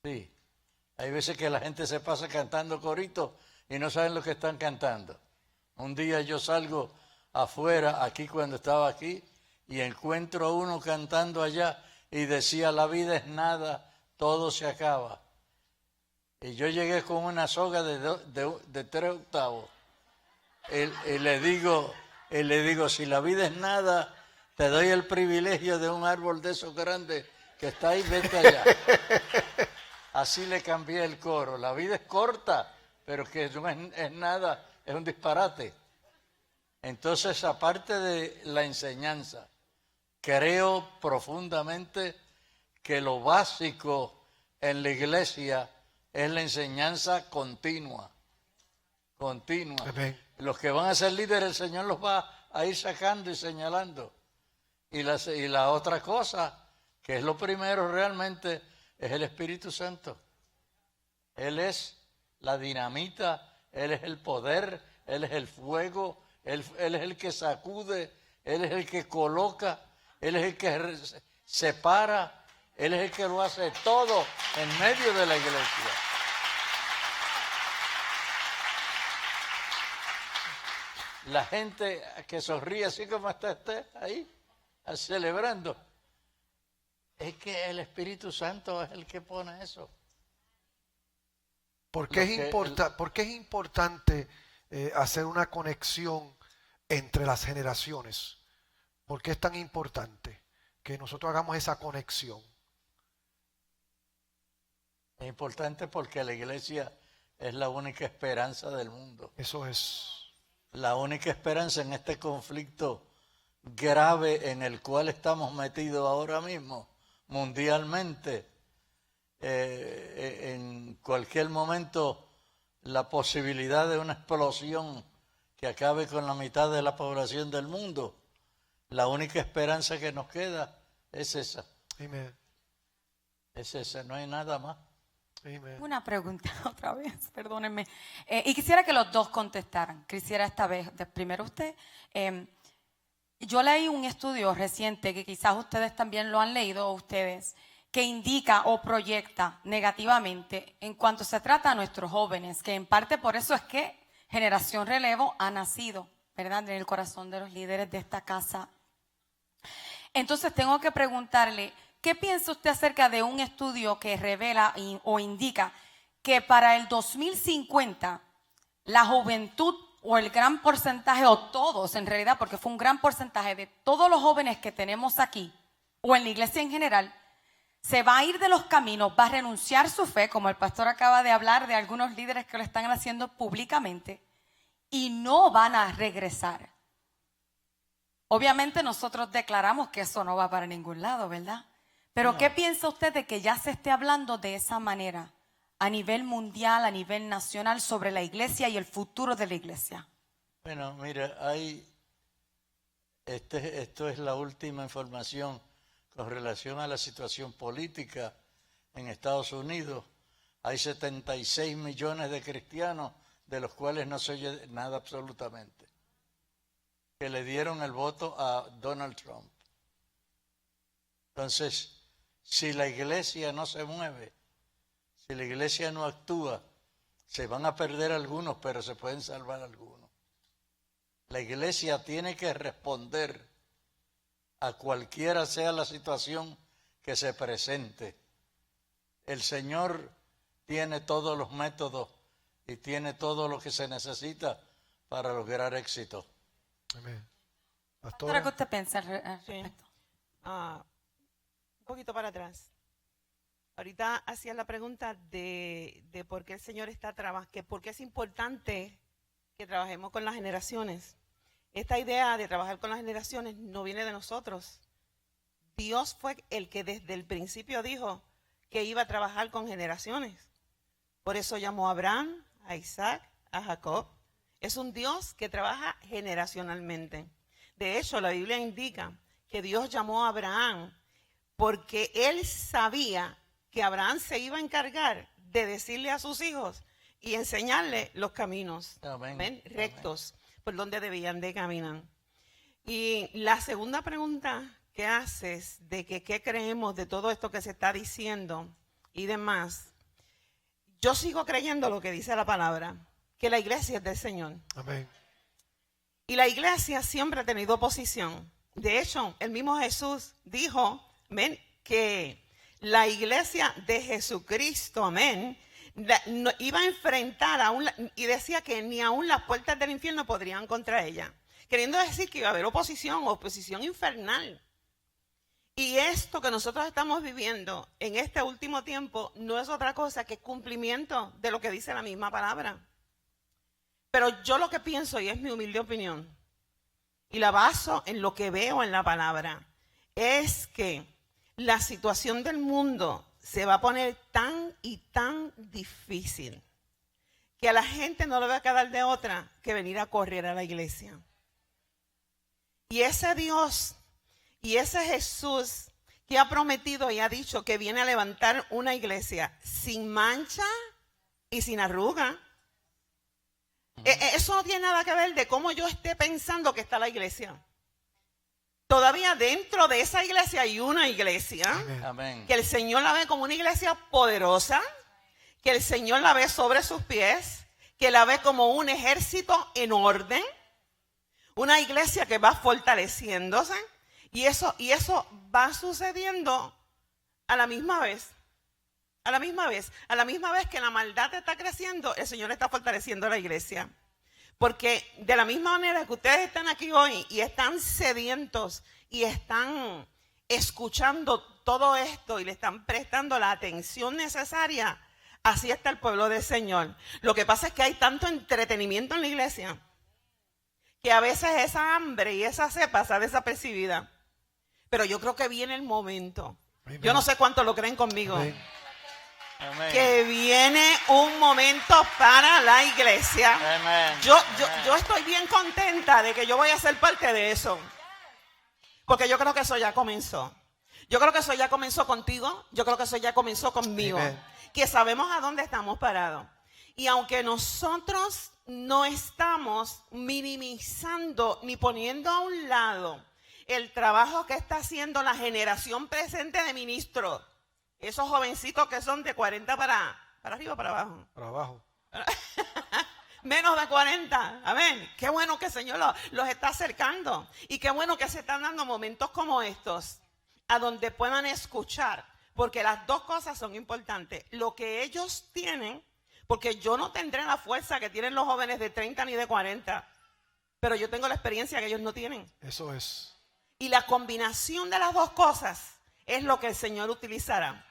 D: Sí, hay veces que la gente se pasa cantando coritos y no saben lo que están cantando. Un día yo salgo afuera, aquí cuando estaba aquí, y encuentro a uno cantando allá y decía: la vida es nada, todo se acaba. Y yo llegué con una soga de 3 octavos. Y le digo, si la vida es nada, te doy el privilegio de un árbol de esos grandes que está ahí, vete allá. Así le cambié el coro. La vida es corta, pero que no es nada, es un disparate. Entonces, aparte de la enseñanza, creo profundamente que lo básico en la iglesia es la enseñanza continua.
B: Amén.
D: Los que van a ser líderes, el Señor los va a ir sacando y señalando. Y la otra cosa, que es lo primero realmente, es el Espíritu Santo. Él es la dinamita, Él es el poder, Él es el fuego, Él es el que sacude, Él es el que coloca, Él es el que separa, Él es el que lo hace todo en medio de la iglesia. La gente que sonríe así como está usted ahí, celebrando, es que el Espíritu Santo es el que pone eso.
B: ¿Por qué es importante hacer una conexión entre las generaciones? ¿Por qué es tan importante que nosotros hagamos esa conexión?
D: Es importante porque la iglesia es la única esperanza del mundo.
B: Eso es.
D: La única esperanza en este conflicto grave en el cual estamos metidos ahora mismo, mundialmente. En cualquier momento la posibilidad de una explosión que acabe con la mitad de la población del mundo. La única esperanza que nos queda es esa.
B: Amén.
D: Es esa, no hay nada más.
B: Amén.
E: Una pregunta otra vez, perdónenme. Y quisiera que los dos contestaran. Quisiera esta vez, primero usted. Yo leí un estudio reciente, que quizás ustedes también lo han leído, ustedes, que indica o proyecta negativamente en cuanto se trata a nuestros jóvenes, que en parte por eso es que Generación Relevo ha nacido, ¿verdad?, en el corazón de los líderes de esta casa. Entonces tengo que preguntarle, ¿qué piensa usted acerca de un estudio que revela o indica que para el 2050 la juventud o el gran porcentaje, o todos en realidad, porque fue un gran porcentaje de todos los jóvenes que tenemos aquí, o en la iglesia en general, se va a ir de los caminos, va a renunciar su fe, como el pastor acaba de hablar de algunos líderes que lo están haciendo públicamente, y no van a regresar? Obviamente nosotros declaramos que eso no va para ningún lado, ¿verdad? Pero
D: No.
E: ¿qué piensa usted de que ya se esté hablando de esa manera a nivel mundial, a nivel nacional, sobre la iglesia y el futuro de la iglesia?
D: Bueno, mira, esto es la última información con relación a la situación política en Estados Unidos. Hay 76 millones de cristianos, de los cuales no se oye nada absolutamente, que le dieron el voto a Donald Trump. Entonces, si la iglesia no se mueve, si la iglesia no actúa, se van a perder algunos, pero se pueden salvar algunos. La iglesia tiene que responder a cualquiera sea la situación que se presente. El Señor tiene todos los métodos y tiene todo lo que se necesita para lograr éxito.
B: Amén.
E: Pastora, ¿qué
B: Pastora,
E: usted piensa al
C: Sí.
E: respecto?
C: Un poquito para atrás. Ahorita hacía la pregunta de por qué el Señor está trabajando, que por qué es importante que trabajemos con las generaciones. Esta idea de trabajar con las generaciones no viene de nosotros. Dios fue el que desde el principio dijo que iba a trabajar con generaciones. Por eso llamó a Abraham, a Isaac, a Jacob. Es un Dios que trabaja generacionalmente. De hecho, la Biblia indica que Dios llamó a Abraham porque él sabía que Abraham se iba a encargar de decirle a sus hijos y enseñarle los caminos
D: Amén.
C: rectos por donde debían de caminar. Y la segunda pregunta que haces de que qué creemos de todo esto que se está diciendo y demás, yo sigo creyendo lo que dice la palabra, que la iglesia es del Señor.
B: amén.
C: Y la iglesia siempre ha tenido oposición. De hecho, el mismo Jesús dijo, amén, que la iglesia de Jesucristo, amén, iba a enfrentar y decía que ni aún las puertas del infierno podrían contra ella. Queriendo decir que iba a haber oposición infernal. Y esto que nosotros estamos viviendo en este último tiempo no es otra cosa que cumplimiento de lo que dice la misma palabra. Pero yo lo que pienso, y es mi humilde opinión, y la baso en lo que veo en la palabra, es que la situación del mundo se va a poner tan y tan difícil que a la gente no le va a quedar de otra que venir a correr a la iglesia. Y ese Dios y ese Jesús que ha prometido y ha dicho que viene a levantar una iglesia sin mancha y sin arruga, eso no tiene nada que ver de cómo yo esté pensando que está la iglesia. Todavía dentro de esa iglesia hay una iglesia
D: Amén.
C: que el Señor la ve como una iglesia poderosa, que el Señor la ve sobre sus pies, que la ve como un ejército en orden, una iglesia que va fortaleciéndose, y eso va sucediendo a la misma vez. A la misma vez que la maldad está creciendo, el Señor está fortaleciendo la iglesia. Porque de la misma manera que ustedes están aquí hoy y están sedientos y están escuchando todo esto y le están prestando la atención necesaria, así está el pueblo del Señor. Lo que pasa es que hay tanto entretenimiento en la iglesia que a veces esa hambre y esa sed pasa desapercibida. Pero yo creo que viene el momento.
B: Amén.
C: Yo no sé cuántos lo creen conmigo.
B: Amén.
D: Amén.
C: Que viene un momento para la iglesia.
D: Amén.
C: Yo estoy bien contenta de que yo voy a ser parte de eso. Porque yo creo que eso ya comenzó. Yo creo que eso ya comenzó contigo. Yo creo que eso ya comenzó conmigo.
B: Amén.
C: Que sabemos a dónde estamos parados. Y aunque nosotros no estamos minimizando ni poniendo a un lado el trabajo que está haciendo la generación presente de ministros, esos jovencitos que son de 40 para arriba o para abajo.
B: Para abajo.
C: menos de 40. Amén. Qué bueno que el Señor los está acercando. Y qué bueno que se están dando momentos como estos, a donde puedan escuchar. Porque las dos cosas son importantes. Lo que ellos tienen, porque yo no tendré la fuerza que tienen los jóvenes de 30 ni de 40. Pero yo tengo la experiencia que ellos no tienen.
B: Eso es.
C: Y la combinación de las dos cosas es lo que el Señor utilizará.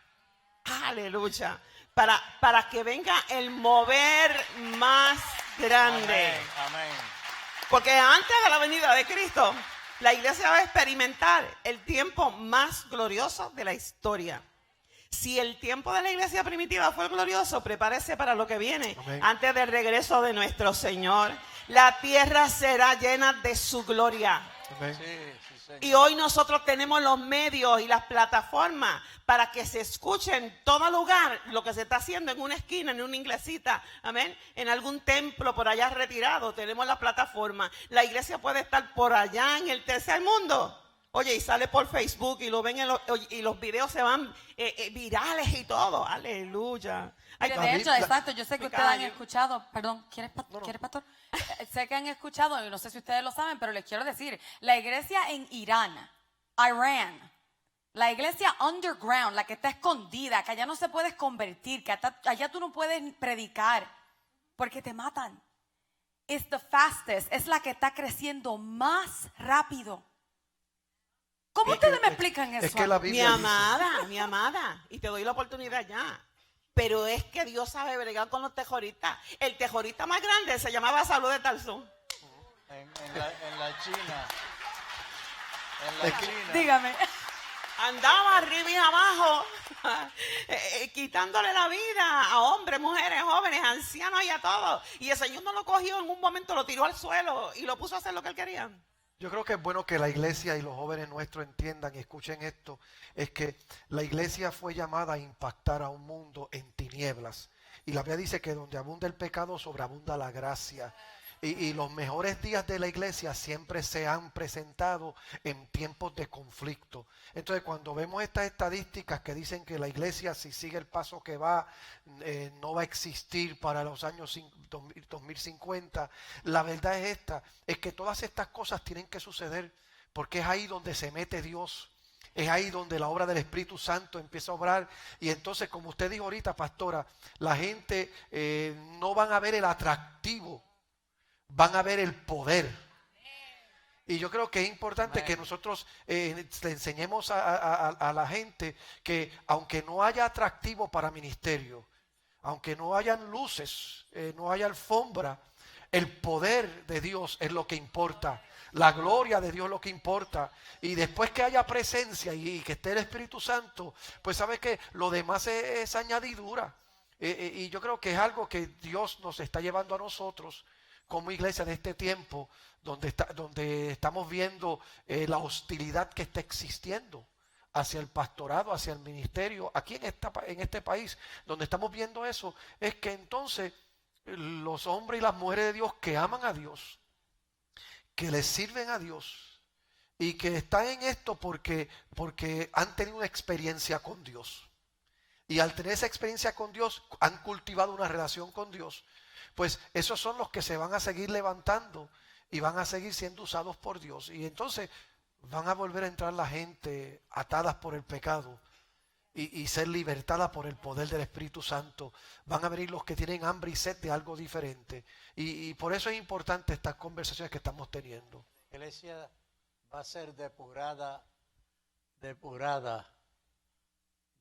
C: Aleluya. Para que venga el mover más grande.
D: Amén, amén.
C: Porque antes de la venida de Cristo, la iglesia va a experimentar el tiempo más glorioso de la historia. Si el tiempo de la iglesia primitiva fue glorioso, prepárese para lo que viene.
B: Amén.
C: Antes del regreso de nuestro Señor, la tierra será llena de su gloria.
B: Amén.
D: Sí, señor.
C: Y hoy nosotros tenemos los medios y las plataformas para que se escuche en todo lugar lo que se está haciendo en una esquina, en una iglesita, amén, en algún templo por allá retirado. Tenemos la plataforma. La iglesia puede estar por allá en el tercer mundo. Oye, y sale por Facebook y lo ven y los videos se van virales y todo. Aleluya. Ay,
E: Mire, de hecho, exacto, yo sé que
C: Me
E: ustedes han
C: callo.
E: escuchado, perdón, ¿quieres pastor? Sé que han escuchado, y no sé si ustedes lo saben, pero les quiero decir, la iglesia en Irán, la iglesia underground, la que está escondida, que allá no se puedes convertir, que allá tú no puedes predicar, porque te matan. It's the fastest, es la que está creciendo más rápido. ¿Cómo ustedes me explican eso?
B: Es que la
C: Mi
B: Biblia dice,
C: amada, y te doy la oportunidad ya. Pero es que Dios sabe bregar con los tejoristas. El tejorista más grande se llamaba Salud de Tarzún.
D: En la China. En la
B: Es que-
D: China.
E: Dígame.
C: Andaba arriba y abajo, quitándole la vida a hombres, mujeres, jóvenes, ancianos y a todos. Y el Señor no lo cogió en un momento, lo tiró al suelo y lo puso a hacer lo que él quería.
B: Yo creo que es bueno que la iglesia y los jóvenes nuestros entiendan y escuchen esto, es que la iglesia fue llamada a impactar a un mundo en tinieblas. Y la Biblia dice que donde abunda el pecado, sobreabunda la gracia. Y los mejores días de la iglesia siempre se han presentado en tiempos de conflicto. Entonces, cuando vemos estas estadísticas que dicen que la iglesia, si sigue el paso que va, no va a existir para los años 2050, la verdad es esta, es que todas estas cosas tienen que suceder porque es ahí donde se mete Dios. Es ahí donde la obra del Espíritu Santo empieza a obrar. Y entonces, como usted dijo ahorita, pastora, la gente no van a ver el atractivo, van a ver el poder. Y yo creo que es importante que nosotros le enseñemos a la gente que aunque no haya atractivo para ministerio, aunque no hayan luces, no haya alfombra, el poder de Dios es lo que importa. La gloria de Dios es lo que importa. Y después que haya presencia y que esté el Espíritu Santo, pues sabe que lo demás es añadidura. Y yo creo que es algo que Dios nos está llevando a nosotros como iglesia de este tiempo, donde estamos viendo la hostilidad que está existiendo hacia el pastorado, hacia el ministerio, aquí en este país, donde estamos viendo eso, es que entonces los hombres y las mujeres de Dios que aman a Dios, que les sirven a Dios y que están en esto porque han tenido una experiencia con Dios. Y al tener esa experiencia con Dios, han cultivado una relación con Dios. Pues esos son los que se van a seguir levantando y van a seguir siendo usados por Dios. Y entonces van a volver a entrar la gente atadas por el pecado y ser libertada por el poder del Espíritu Santo. Van a venir los que tienen hambre y sed de algo diferente. Y por eso es importante estas conversaciones que estamos teniendo.
D: La iglesia va a ser depurada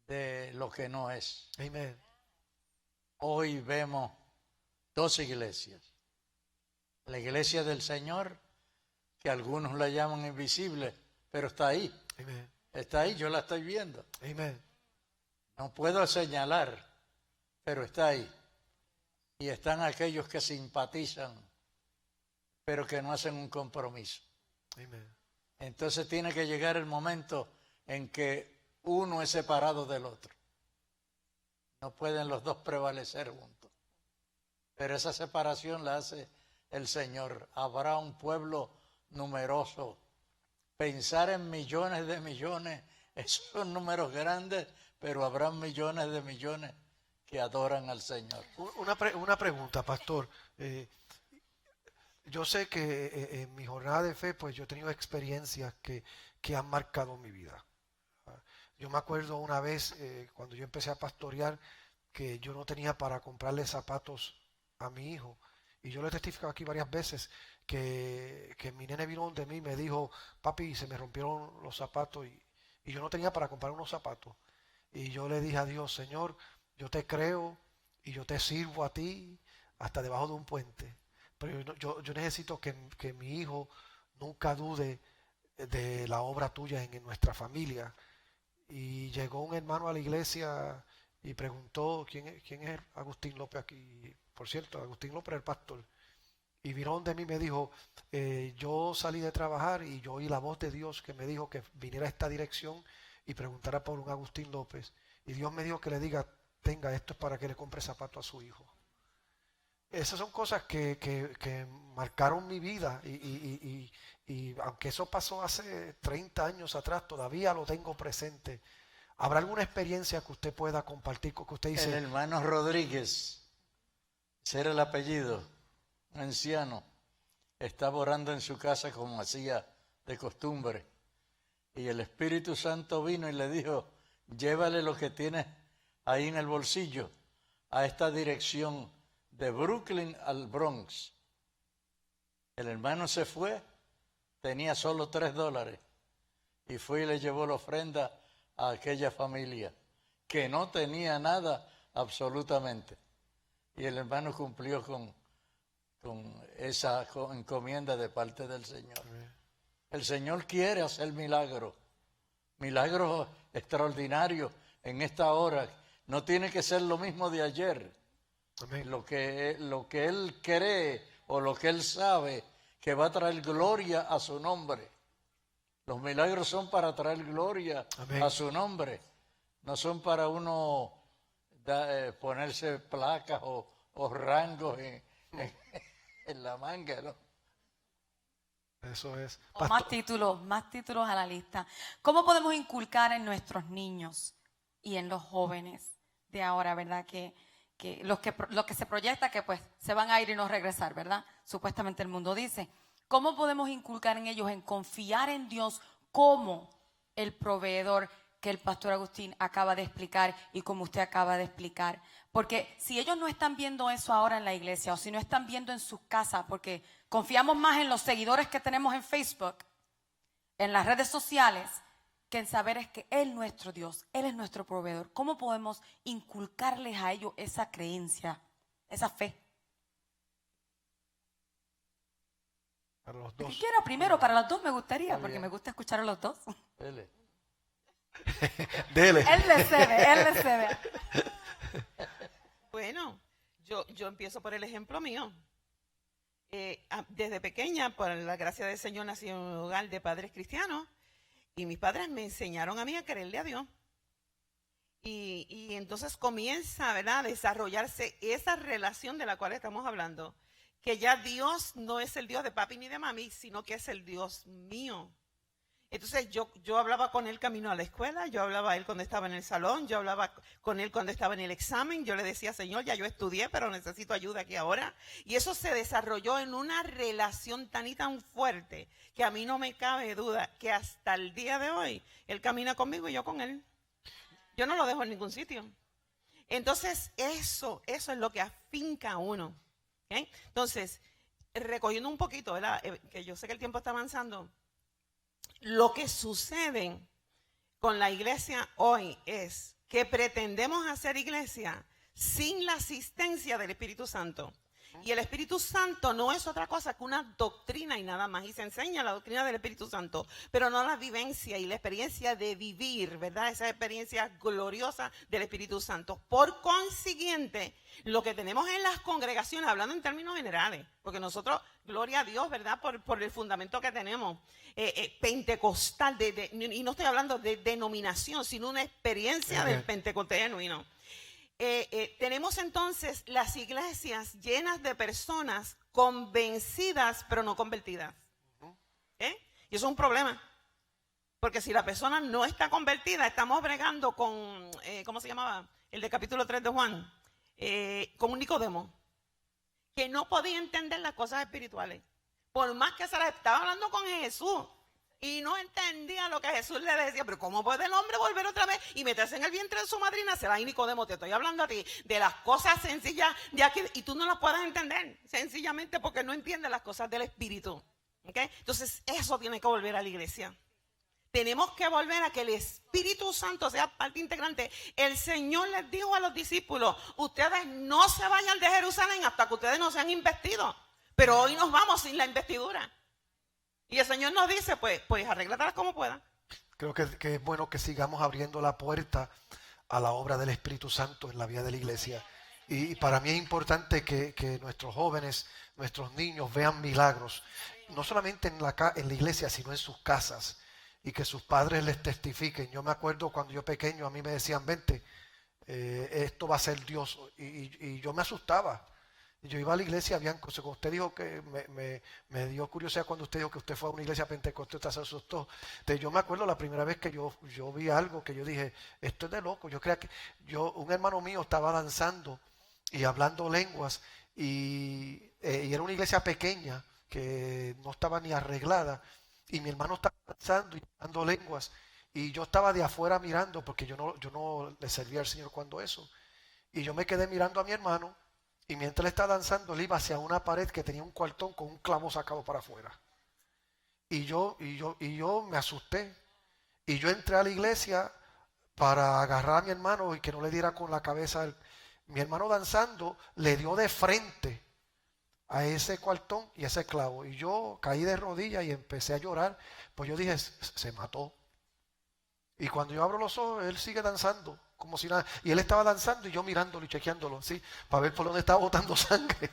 D: de lo que no es.
B: Amén.
D: Hoy vemos dos iglesias. La iglesia del Señor, que algunos la llaman invisible, pero está ahí.
B: Amén.
D: Está ahí, yo la estoy viendo.
B: Amén.
D: No puedo señalar, pero está ahí. Y están aquellos que simpatizan, pero que no hacen un compromiso.
B: Amén.
D: Entonces tiene que llegar el momento en que uno es separado del otro. No pueden los dos prevalecer juntos. Pero esa separación la hace el Señor. Habrá un pueblo numeroso. Pensar en millones de millones, esos son números grandes, pero habrá millones de millones que adoran al Señor.
B: Una pregunta, pastor. Yo sé que en mi jornada de fe, pues yo he tenido experiencias que han marcado mi vida. Yo me acuerdo una vez, cuando yo empecé a pastorear, que yo no tenía para comprarle zapatos a mi hijo. Y yo le he testificado aquí varias veces que mi nene vino donde mí y me dijo, papi, se me rompieron los zapatos y yo no tenía para comprar unos zapatos. Y yo le dije a Dios, Señor, yo te creo y yo te sirvo a ti hasta debajo de un puente. Pero yo necesito que mi hijo nunca dude de la obra tuya en nuestra familia. Y llegó un hermano a la iglesia y preguntó quién es Agustín López aquí. Por cierto, Agustín López era el pastor. Y vino donde mí y me dijo, yo salí de trabajar y yo oí la voz de Dios que me dijo que viniera a esta dirección y preguntara por un Agustín López. Y Dios me dijo que le diga, tenga, esto es para que le compre zapatos a su hijo. Esas son cosas que marcaron mi vida y aunque eso pasó hace 30 años atrás, todavía lo tengo presente. ¿Habrá alguna experiencia que usted pueda compartir, que usted dice?
D: El hermano Rodríguez, ese era el apellido, un anciano, estaba orando en su casa como hacía de costumbre. Y el Espíritu Santo vino y le dijo, llévale lo que tienes ahí en el bolsillo a esta dirección de Brooklyn al Bronx. El hermano se fue, tenía solo $3 y fue y le llevó la ofrenda a aquella familia que no tenía nada absolutamente. Y el hermano cumplió con esa encomienda de parte del Señor. El Señor quiere hacer milagros extraordinarios en esta hora. No tiene que ser lo mismo de ayer. Amén. Lo que Él cree o lo que Él sabe que va a traer gloria a su nombre. Los milagros son para traer gloria Amén. A su nombre. No son para uno ponerse placas o rangos en la manga, ¿no?
B: Eso es.
E: O más títulos a la lista. ¿Cómo podemos inculcar en nuestros niños y en los jóvenes de ahora, verdad? Que lo que se proyecta que pues se van a ir y no regresar, ¿verdad? Supuestamente el mundo dice. ¿Cómo podemos inculcar en ellos en confiar en Dios como el proveedor que el pastor Agustín acaba de explicar y como usted acaba de explicar? Porque si ellos no están viendo eso ahora en la iglesia o si no están viendo en sus casas, porque confiamos más en los seguidores que tenemos en Facebook, en las redes sociales, que en saber es que Él es nuestro Dios, Él es nuestro proveedor. ¿Cómo podemos inculcarles a ellos esa creencia, esa fe?
B: Para los dos.
E: Si quiera primero, para los dos me gustaría, porque me gusta escuchar a los dos.
D: Dele.
B: Dele.
E: Él le cede.
C: Bueno, yo empiezo por el ejemplo mío. Desde pequeña, por la gracia del Señor, nací en un hogar de padres cristianos y mis padres me enseñaron a mí a creerle a Dios. Y entonces comienza, ¿verdad?, a desarrollarse esa relación de la cual estamos hablando, que ya Dios no es el Dios de papi ni de mami, sino que es el Dios mío. Entonces yo hablaba con él camino a la escuela, yo hablaba a él cuando estaba en el salón, yo hablaba con él cuando estaba en el examen, yo le decía, Señor, ya yo estudié, pero necesito ayuda aquí ahora. Y eso se desarrolló en una relación tan y tan fuerte que a mí no me cabe duda que hasta el día de hoy él camina conmigo y yo con él. Yo no lo dejo en ningún sitio. Entonces eso es lo que afinca a uno. ¿Okay? Entonces, recogiendo un poquito, ¿verdad? Que yo sé que el tiempo está avanzando. Lo que sucede con la iglesia hoy es que pretendemos hacer iglesia sin la asistencia del Espíritu Santo. Y el Espíritu Santo no es otra cosa que una doctrina y nada más. Y se enseña la doctrina del Espíritu Santo, pero no la vivencia y la experiencia de vivir, ¿verdad? Esa experiencia gloriosa del Espíritu Santo. Por consiguiente, lo que tenemos en las congregaciones, hablando en términos generales, porque nosotros, gloria a Dios, ¿verdad? Por el fundamento que tenemos, pentecostal, y no estoy hablando de denominación, sino una experiencia del Pentecostés genuino. Tenemos entonces las iglesias llenas de personas convencidas pero no convertidas. Y eso es un problema. Porque si la persona no está convertida, estamos bregando con, ¿cómo se llamaba? El de capítulo 3 de Juan, con un Nicodemo. que no podía entender las cosas espirituales. Por más que se las estaba hablando con Jesús y no entendía lo que Jesús le decía. Pero ¿cómo puede el hombre volver otra vez y meterse en el vientre de su madrina? Será ahí, Nicodemo, te estoy hablando a ti de las cosas sencillas de aquí y tú no las puedes entender sencillamente porque no entiendes las cosas del espíritu. ¿Okay? Entonces eso tiene que volver a la iglesia. Tenemos que volver a que el Espíritu Santo sea parte integrante. El Señor les dijo a los discípulos, ustedes no se vayan de Jerusalén hasta que ustedes no sean investidos. Pero hoy nos vamos sin la investidura. Y el Señor nos dice, pues arréglatelas como puedan.
B: Creo que es bueno que sigamos abriendo la puerta a la obra del Espíritu Santo en la vida de la iglesia. Y para mí es importante que nuestros jóvenes, nuestros niños vean milagros, no solamente en la iglesia, sino en sus casas. Y que sus padres les testifiquen. Yo me acuerdo cuando yo pequeño, a mí me decían, vente, esto va a ser Dios. Y yo me asustaba. Yo iba a la iglesia, habían cosas. Cuando usted dijo que me dio curiosidad cuando usted dijo que usted fue a una iglesia pentecostal, usted se asustó. Entonces, yo me acuerdo la primera vez que yo vi algo que yo dije, esto es de loco. Yo creía que un hermano mío estaba danzando y hablando lenguas y era una iglesia pequeña que no estaba ni arreglada. Y mi hermano estaba danzando y hablando lenguas. Y yo estaba de afuera mirando porque yo no le servía al Señor cuando eso. Y yo me quedé mirando a mi hermano. Y mientras él estaba danzando, él iba hacia una pared que tenía un cuartón con un clavo sacado para afuera. Y yo me asusté. Y yo entré a la iglesia para agarrar a mi hermano y que no le diera con la cabeza. Mi hermano danzando le dio de frente a ese cuartón y ese clavo. Y yo caí de rodillas y empecé a llorar. Pues yo dije, se mató. Y cuando yo abro los ojos, él sigue danzando, como si nada. Y él estaba danzando y yo mirándolo y chequeándolo, ¿sí? Para ver por dónde estaba botando sangre.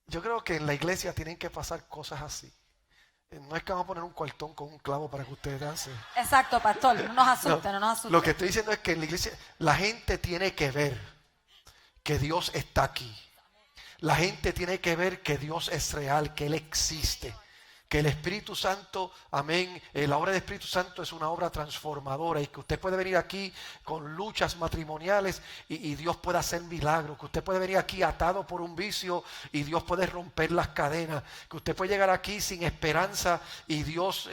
B: Yo creo que en la iglesia tienen que pasar cosas así. No es que vamos a poner un cuartón con un clavo para que ustedes dancen.
E: Exacto, pastor, no nos asuste, no nos asuste.
B: Lo que estoy diciendo es que en la iglesia la gente tiene que ver que Dios está aquí. La gente tiene que ver que Dios es real, que Él existe, que el Espíritu Santo, amén, la obra del Espíritu Santo es una obra transformadora y que usted puede venir aquí con luchas matrimoniales y Dios puede hacer milagros, que usted puede venir aquí atado por un vicio y Dios puede romper las cadenas, que usted puede llegar aquí sin esperanza y Dios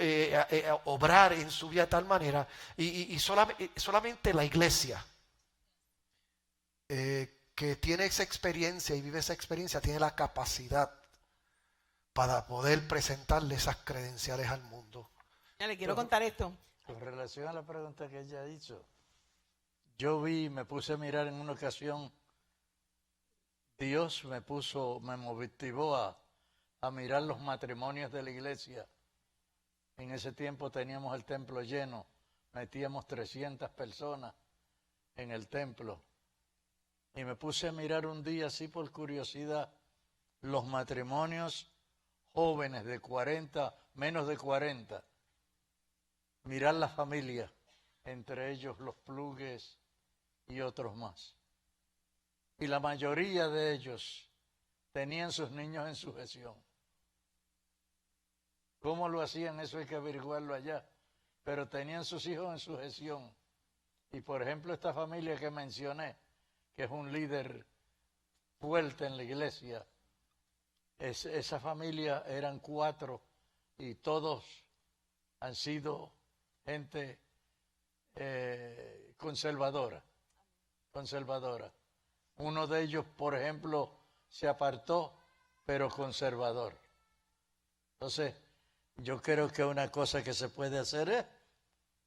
B: obrar en su vida de tal manera y solamente la iglesia que tiene esa experiencia y vive esa experiencia, tiene la capacidad para poder presentarle esas credenciales al mundo.
C: Ya le quiero contar esto.
D: Con relación a la pregunta que ella hizo, yo me puse a mirar en una ocasión, Dios me motivó a mirar los matrimonios de la iglesia. En ese tiempo teníamos el templo lleno, metíamos 300 personas en el templo. Y me puse a mirar un día así por curiosidad los matrimonios jóvenes de 40, menos de 40. Mirar la familia, entre ellos los Plugues y otros más. Y la mayoría de ellos tenían sus niños en sujeción. ¿Cómo lo hacían? Eso hay que averiguarlo allá. Pero tenían sus hijos en sujeción. Y por ejemplo esta familia que mencioné, que es un líder fuerte en la iglesia, esa familia eran 4 y todos han sido gente conservadora. Uno de ellos, por ejemplo, se apartó, pero conservador. Entonces, yo creo que una cosa que se puede hacer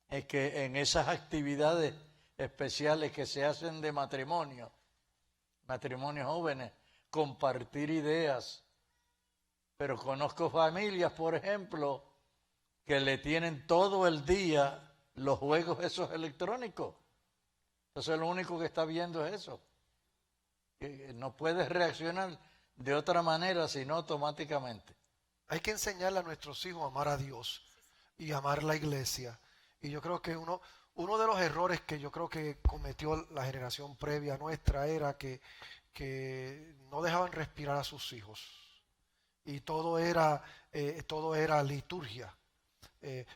D: es que en esas actividades especiales que se hacen de matrimonios jóvenes, compartir ideas. Pero conozco familias, por ejemplo, que le tienen todo el día los juegos esos electrónicos. Entonces lo único que está viendo es eso. Que no puedes reaccionar de otra manera, sino automáticamente.
B: Hay que enseñarle a nuestros hijos a amar a Dios y amar la iglesia. Y yo creo que uno de los errores que yo creo que cometió la generación previa nuestra era que no dejaban respirar a sus hijos. Y todo era liturgia.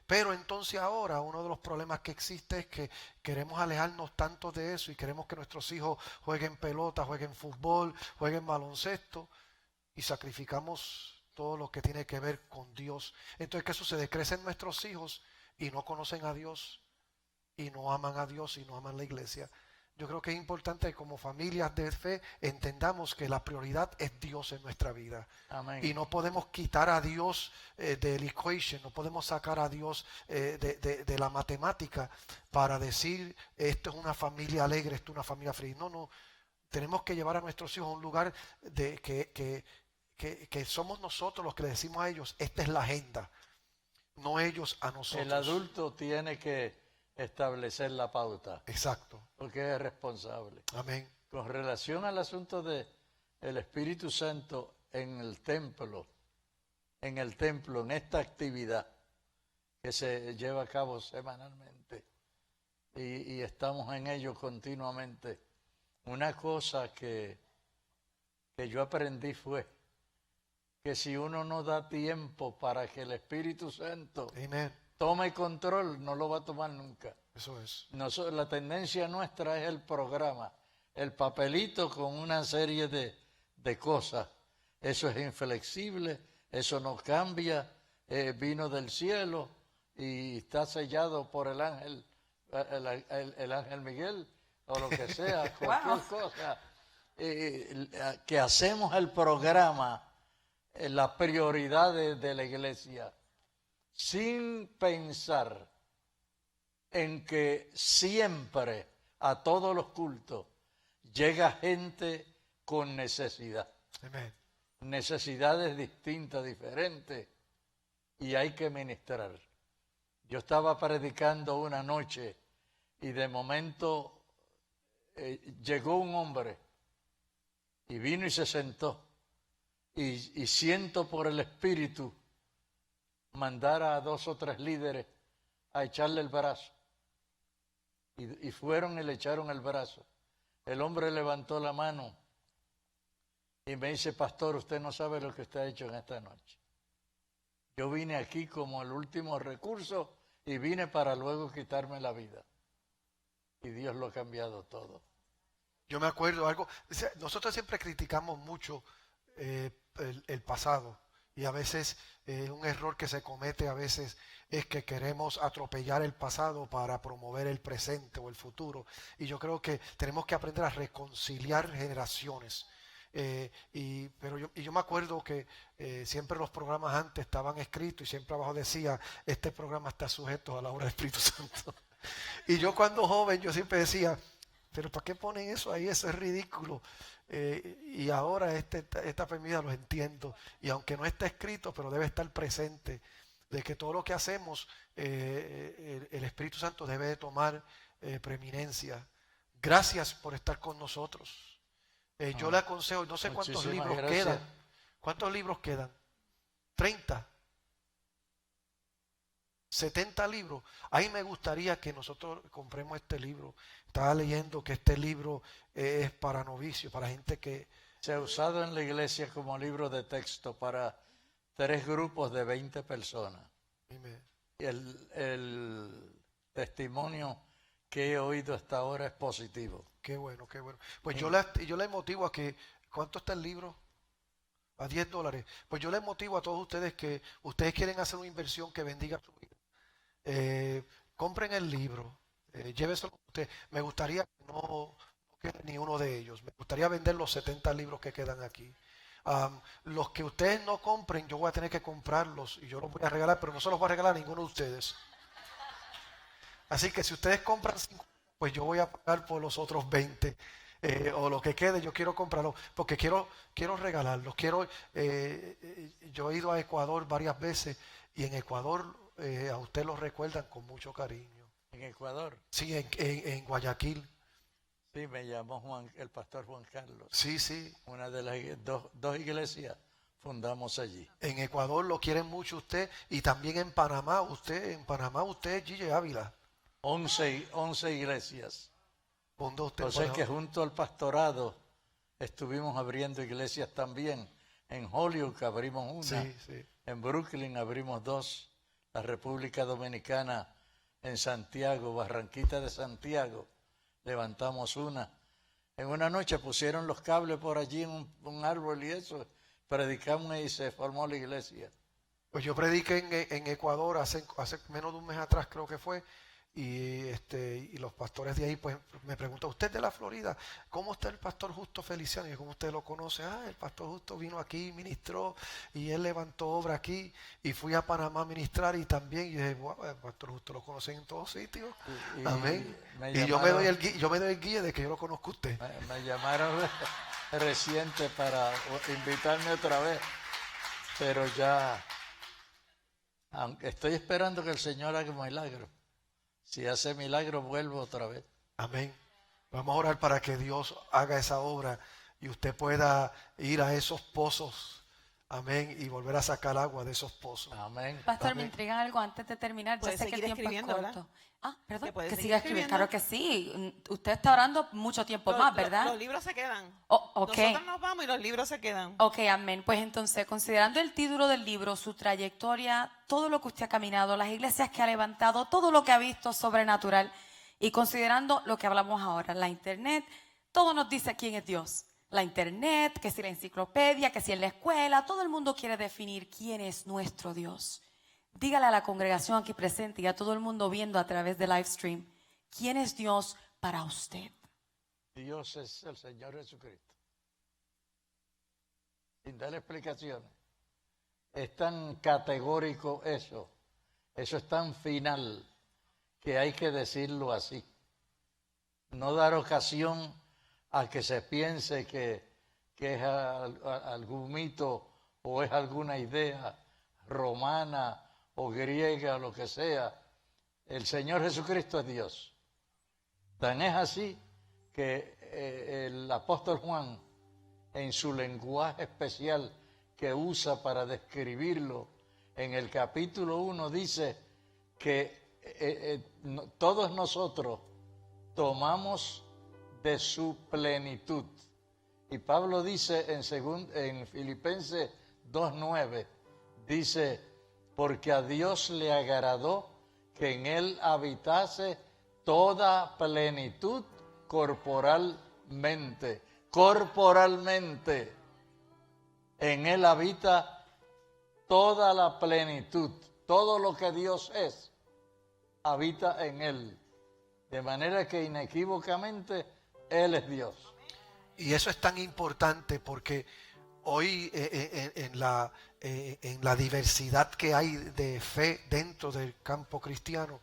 B: Pero entonces ahora uno de los problemas que existe es que queremos alejarnos tanto de eso y queremos que nuestros hijos jueguen pelota, jueguen fútbol, jueguen baloncesto y sacrificamos todo lo que tiene que ver con Dios. Entonces, ¿qué sucede? Crecen nuestros hijos y no conocen a Dios y no aman a Dios y no aman la iglesia. Yo creo que es importante que como familias de fe entendamos que la prioridad es Dios en nuestra vida.
D: Amén.
B: Y no podemos quitar a Dios del equation, no podemos sacar a Dios de la matemática para decir esto es una familia alegre, esto es una familia feliz. No, no. Tenemos que llevar a nuestros hijos a un lugar de que somos nosotros los que le decimos a ellos, esta es la agenda, no ellos a nosotros.
D: El adulto tiene que establecer la pauta.
B: Exacto.
D: Porque es responsable.
B: Amén.
D: Con relación al asunto de el Espíritu Santo en el templo, en esta actividad que se lleva a cabo semanalmente y estamos en ello continuamente, una cosa que yo aprendí fue que si uno no da tiempo para que el Espíritu Santo
B: Amén.
D: tome control, no lo va a tomar nunca.
B: Eso es.
D: La tendencia nuestra es el programa, el papelito con una serie de cosas. Eso es inflexible, eso no cambia, vino del cielo y está sellado por el ángel, el ángel Miguel o lo que sea, cualquier cosa. Que hacemos el programa, la prioridad de la iglesia, sin pensar en que siempre a todos los cultos llega gente con necesidad.
B: Amén.
D: Necesidades distintas, diferentes, y hay que ministrar. Yo estaba predicando una noche y de momento llegó un hombre y vino y se sentó y siento por el Espíritu mandar a 2 o 3 líderes a echarle el brazo. Y fueron y le echaron el brazo. El hombre levantó la mano y me dice, pastor, usted no sabe lo que usted ha hecho en esta noche. Yo vine aquí como el último recurso y vine para luego quitarme la vida. Y Dios lo ha cambiado todo.
B: Yo me acuerdo algo, nosotros siempre criticamos mucho el pasado y a veces un error que se comete a veces es que queremos atropellar el pasado para promover el presente o el futuro. Y yo creo que tenemos que aprender a reconciliar generaciones. Pero yo me acuerdo que siempre los programas antes estaban escritos y siempre abajo decía, este programa está sujeto a la obra del Espíritu Santo. Y yo cuando joven yo siempre decía, pero ¿para qué ponen eso ahí? Eso es ridículo. Y ahora esta familia lo entiendo. Y aunque no está escrito, pero debe estar presente, de que todo lo que hacemos, el Espíritu Santo debe de tomar preeminencia. Gracias por estar con nosotros. Yo le aconsejo, no sé cuántos libros quedan. ¿Cuántos libros quedan? 30. 70 libros. Ahí me gustaría que nosotros compremos este libro. Estaba leyendo que este libro es para novicios, para gente que...
D: Se ha usado en la iglesia como libro de texto para 3 grupos de 20 personas.
B: Dime.
D: El testimonio que he oído hasta ahora es positivo.
B: Qué bueno, qué bueno. Pues yo le motivo a que... ¿Cuánto está el libro? A $10. Pues yo les motivo a todos ustedes que ustedes quieren hacer una inversión que bendiga su vida. Compren el libro, lléveselo a usted. Me gustaría que no quede ni uno de ellos. Me gustaría vender los 70 libros que quedan aquí. Los que ustedes no compren, yo voy a tener que comprarlos y yo los voy a regalar, pero no se los voy a regalar a ninguno de ustedes. Así que si ustedes compran 5, pues yo voy a pagar por los otros 20. O lo que quede, yo quiero comprarlo porque quiero regalarlos. Yo he ido a Ecuador varias veces y en Ecuador a usted lo recuerdan con mucho cariño.
D: ¿En Ecuador?
B: Sí, en Guayaquil.
D: Sí, me llamó el pastor Juan Carlos.
B: Sí, sí.
D: Una de las dos iglesias fundamos allí.
B: En Ecuador lo quieren mucho usted y también en Panamá. En Panamá usted es Gille Ávila.
D: 11 iglesias.
B: Usted
D: O sea que junto al pastorado estuvimos abriendo iglesias también. En Holyoke abrimos una,
B: sí.
D: en Brooklyn abrimos 2, la República Dominicana, en Santiago, Barranquita de Santiago, levantamos una. En una noche pusieron los cables por allí en un árbol y eso, predicamos y se formó la iglesia.
B: Pues yo prediqué en Ecuador hace menos de un mes atrás, creo que fue, y los pastores de ahí pues me preguntan, ¿usted es de la Florida? ¿Cómo está el pastor Justo Feliciano? Y ¿cómo usted lo conoce? El pastor Justo vino aquí, ministró, y él levantó obra aquí, y fui a Panamá a ministrar, y también, y dije, wow, el pastor Justo lo conocen en todos sitios. Amén. Y yo me doy el guía de que yo lo conozco a usted.
D: Me llamaron reciente para invitarme otra vez, pero ya, aunque estoy esperando que el Señor haga un milagro. Si hace milagro, vuelvo otra vez.
B: Amén. Vamos a orar para que Dios haga esa obra y usted pueda ir a esos pozos. Amén. Y volver a sacar agua de esos pozos.
D: Amén.
E: Pastor,
B: Amén.
E: me intriga algo antes de terminar. Ya
C: Puede
E: sé que el
C: seguir
E: tiempo es
C: escribiendo,
E: corto.
C: ¿verdad?
E: Perdón,
C: ¿Que puede
E: que
C: seguir
E: siga escribiendo.
C: escribiendo?
E: Claro que sí. Usted está orando mucho tiempo más, ¿verdad?
C: Los libros se quedan.
E: Ok.
C: Nosotros nos vamos y los libros se quedan.
E: Ok, amén. Pues entonces, considerando el título del libro, su trayectoria, todo lo que usted ha caminado, las iglesias que ha levantado, todo lo que ha visto sobrenatural, y considerando lo que hablamos ahora, la internet, todo nos dice quién es Dios. La internet, que si la enciclopedia, que si en la escuela, todo el mundo quiere definir quién es nuestro Dios. Dígale a la congregación aquí presente y a todo el mundo viendo a través de live stream, ¿quién es Dios para usted?
D: Dios es el Señor Jesucristo. Sin darle explicaciones. Es tan categórico eso. Eso es tan final que hay que decirlo así. No dar ocasión a que se piense que es algún mito o es alguna idea romana o griega o lo que sea. El Señor Jesucristo es Dios. Tan es así que el apóstol Juan, en su lenguaje especial que usa para describirlo, en el capítulo 1 dice que todos nosotros tomamos de su plenitud. Y Pablo dice en Filipenses 2:9, dice, porque a Dios le agradó que en él habitase toda plenitud corporalmente. Corporalmente. En él habita toda la plenitud. Todo lo que Dios es, habita en él. De manera que inequívocamente Él es Dios.
B: Y eso es tan importante porque hoy en la diversidad que hay de fe dentro del campo cristiano,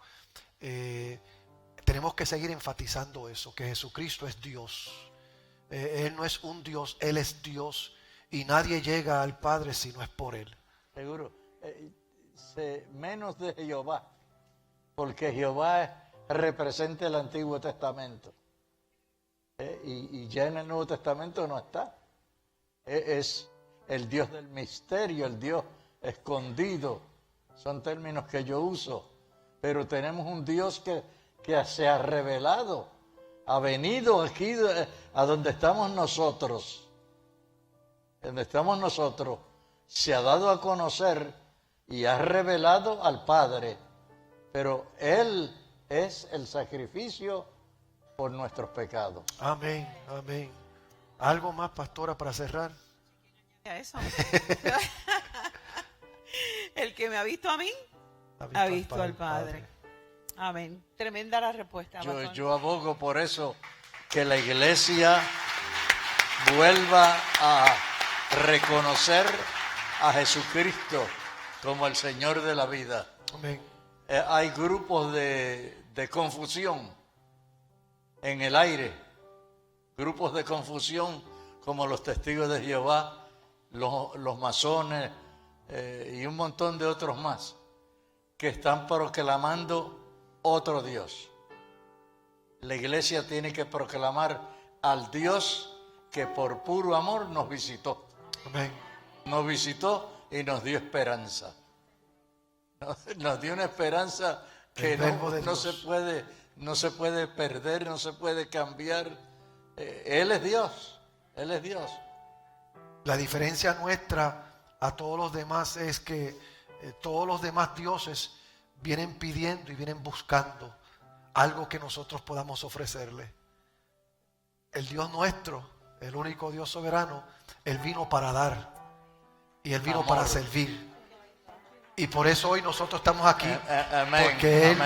B: tenemos que seguir enfatizando eso, que Jesucristo es Dios. Él no es un Dios, Él es Dios y nadie llega al Padre si no es por Él.
D: Seguro. Menos de Jehová, porque Jehová representa el Antiguo Testamento. Y ya en el Nuevo Testamento no está. Es el Dios del misterio, el Dios escondido. Son términos que yo uso. Pero tenemos un Dios que se ha revelado. Ha venido aquí a donde estamos nosotros. Donde estamos nosotros. Se ha dado a conocer y ha revelado al Padre. Pero Él es el sacrificio por nuestros pecados.
B: Amén, amén. ¿Algo más, pastora, para cerrar?
C: Eso. El que me ha visto a mí, ha visto al Padre. Amén. Tremenda la respuesta.
D: Yo abogo por eso, que la iglesia vuelva a reconocer a Jesucristo como el Señor de la vida.
B: Amén.
D: Hay grupos de confusión en el aire, grupos de confusión como los testigos de Jehová, los masones y un montón de otros más, que están proclamando otro Dios. La iglesia tiene que proclamar al Dios que por puro amor nos visitó.
B: Amén.
D: Nos visitó y nos dio esperanza. Nos dio una esperanza que no se puede perder, no se puede cambiar. Él es Dios, Él es Dios.
B: La diferencia nuestra a todos los demás es que todos los demás dioses vienen pidiendo y vienen buscando algo que nosotros podamos ofrecerle. El Dios nuestro, el único Dios soberano, Él vino para dar y Él vino para servir. Y por eso hoy nosotros estamos aquí, porque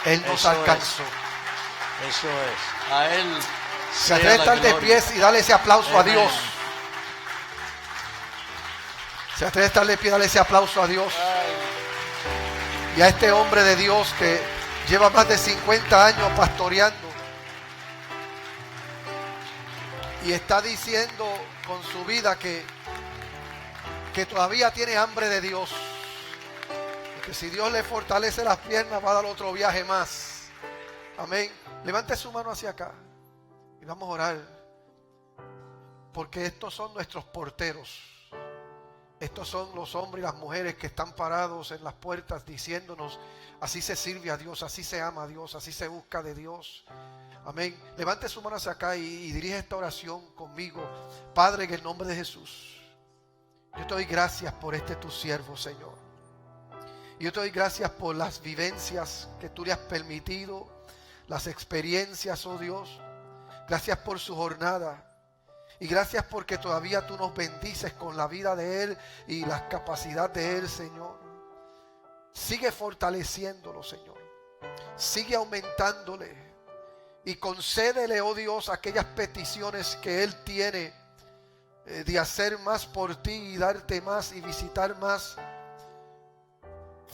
B: Él nos alcanzó.
D: Eso es. A Él
B: Se atreve a estar de pies y darle ese aplauso a Dios. Se atreve a estar de pie y darle ese aplauso a Dios. Y a este hombre de Dios que lleva más de 50 años pastoreando. Y está diciendo con su vida que todavía tiene hambre de Dios. Y que si Dios le fortalece las piernas va a dar otro viaje más. Amén. Levante su mano hacia acá. Y vamos a orar. Porque estos son nuestros porteros. Estos son los hombres y las mujeres que están parados en las puertas diciéndonos: así se sirve a Dios, así se ama a Dios, así se busca de Dios. Amén. Levante su mano hacia acá y dirige esta oración conmigo. Padre, en el nombre de Jesús, yo te doy gracias por este tu siervo, Señor. Yo te doy gracias por las vivencias que tú le has permitido, las experiencias, oh Dios. Gracias por su jornada. Y gracias porque todavía tú nos bendices con la vida de Él y la capacidad de Él, Señor. Sigue fortaleciéndolo, Señor. Sigue aumentándole. Y concédele, oh Dios, aquellas peticiones que Él tiene de hacer más por ti y darte más y visitar más.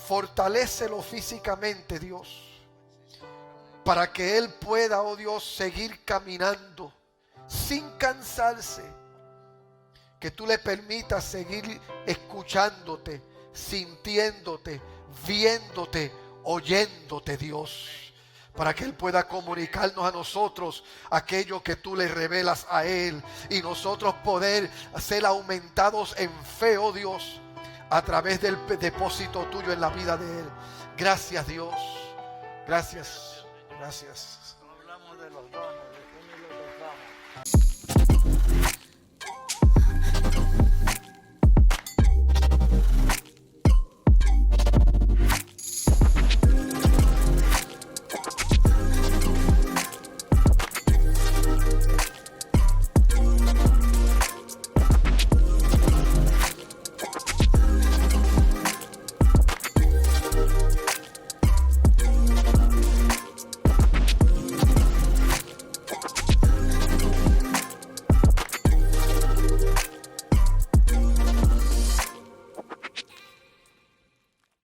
B: Fortalécelo físicamente, Dios, para que Él pueda, oh Dios, seguir caminando sin cansarse. Que tú le permitas seguir escuchándote, sintiéndote, viéndote, oyéndote, Dios, para que Él pueda comunicarnos a nosotros aquello que tú le revelas a Él y nosotros poder ser aumentados en fe, oh Dios, a través del depósito tuyo en la vida de Él. Gracias, Dios. Gracias. Gracias.
D: hablamos de los dones.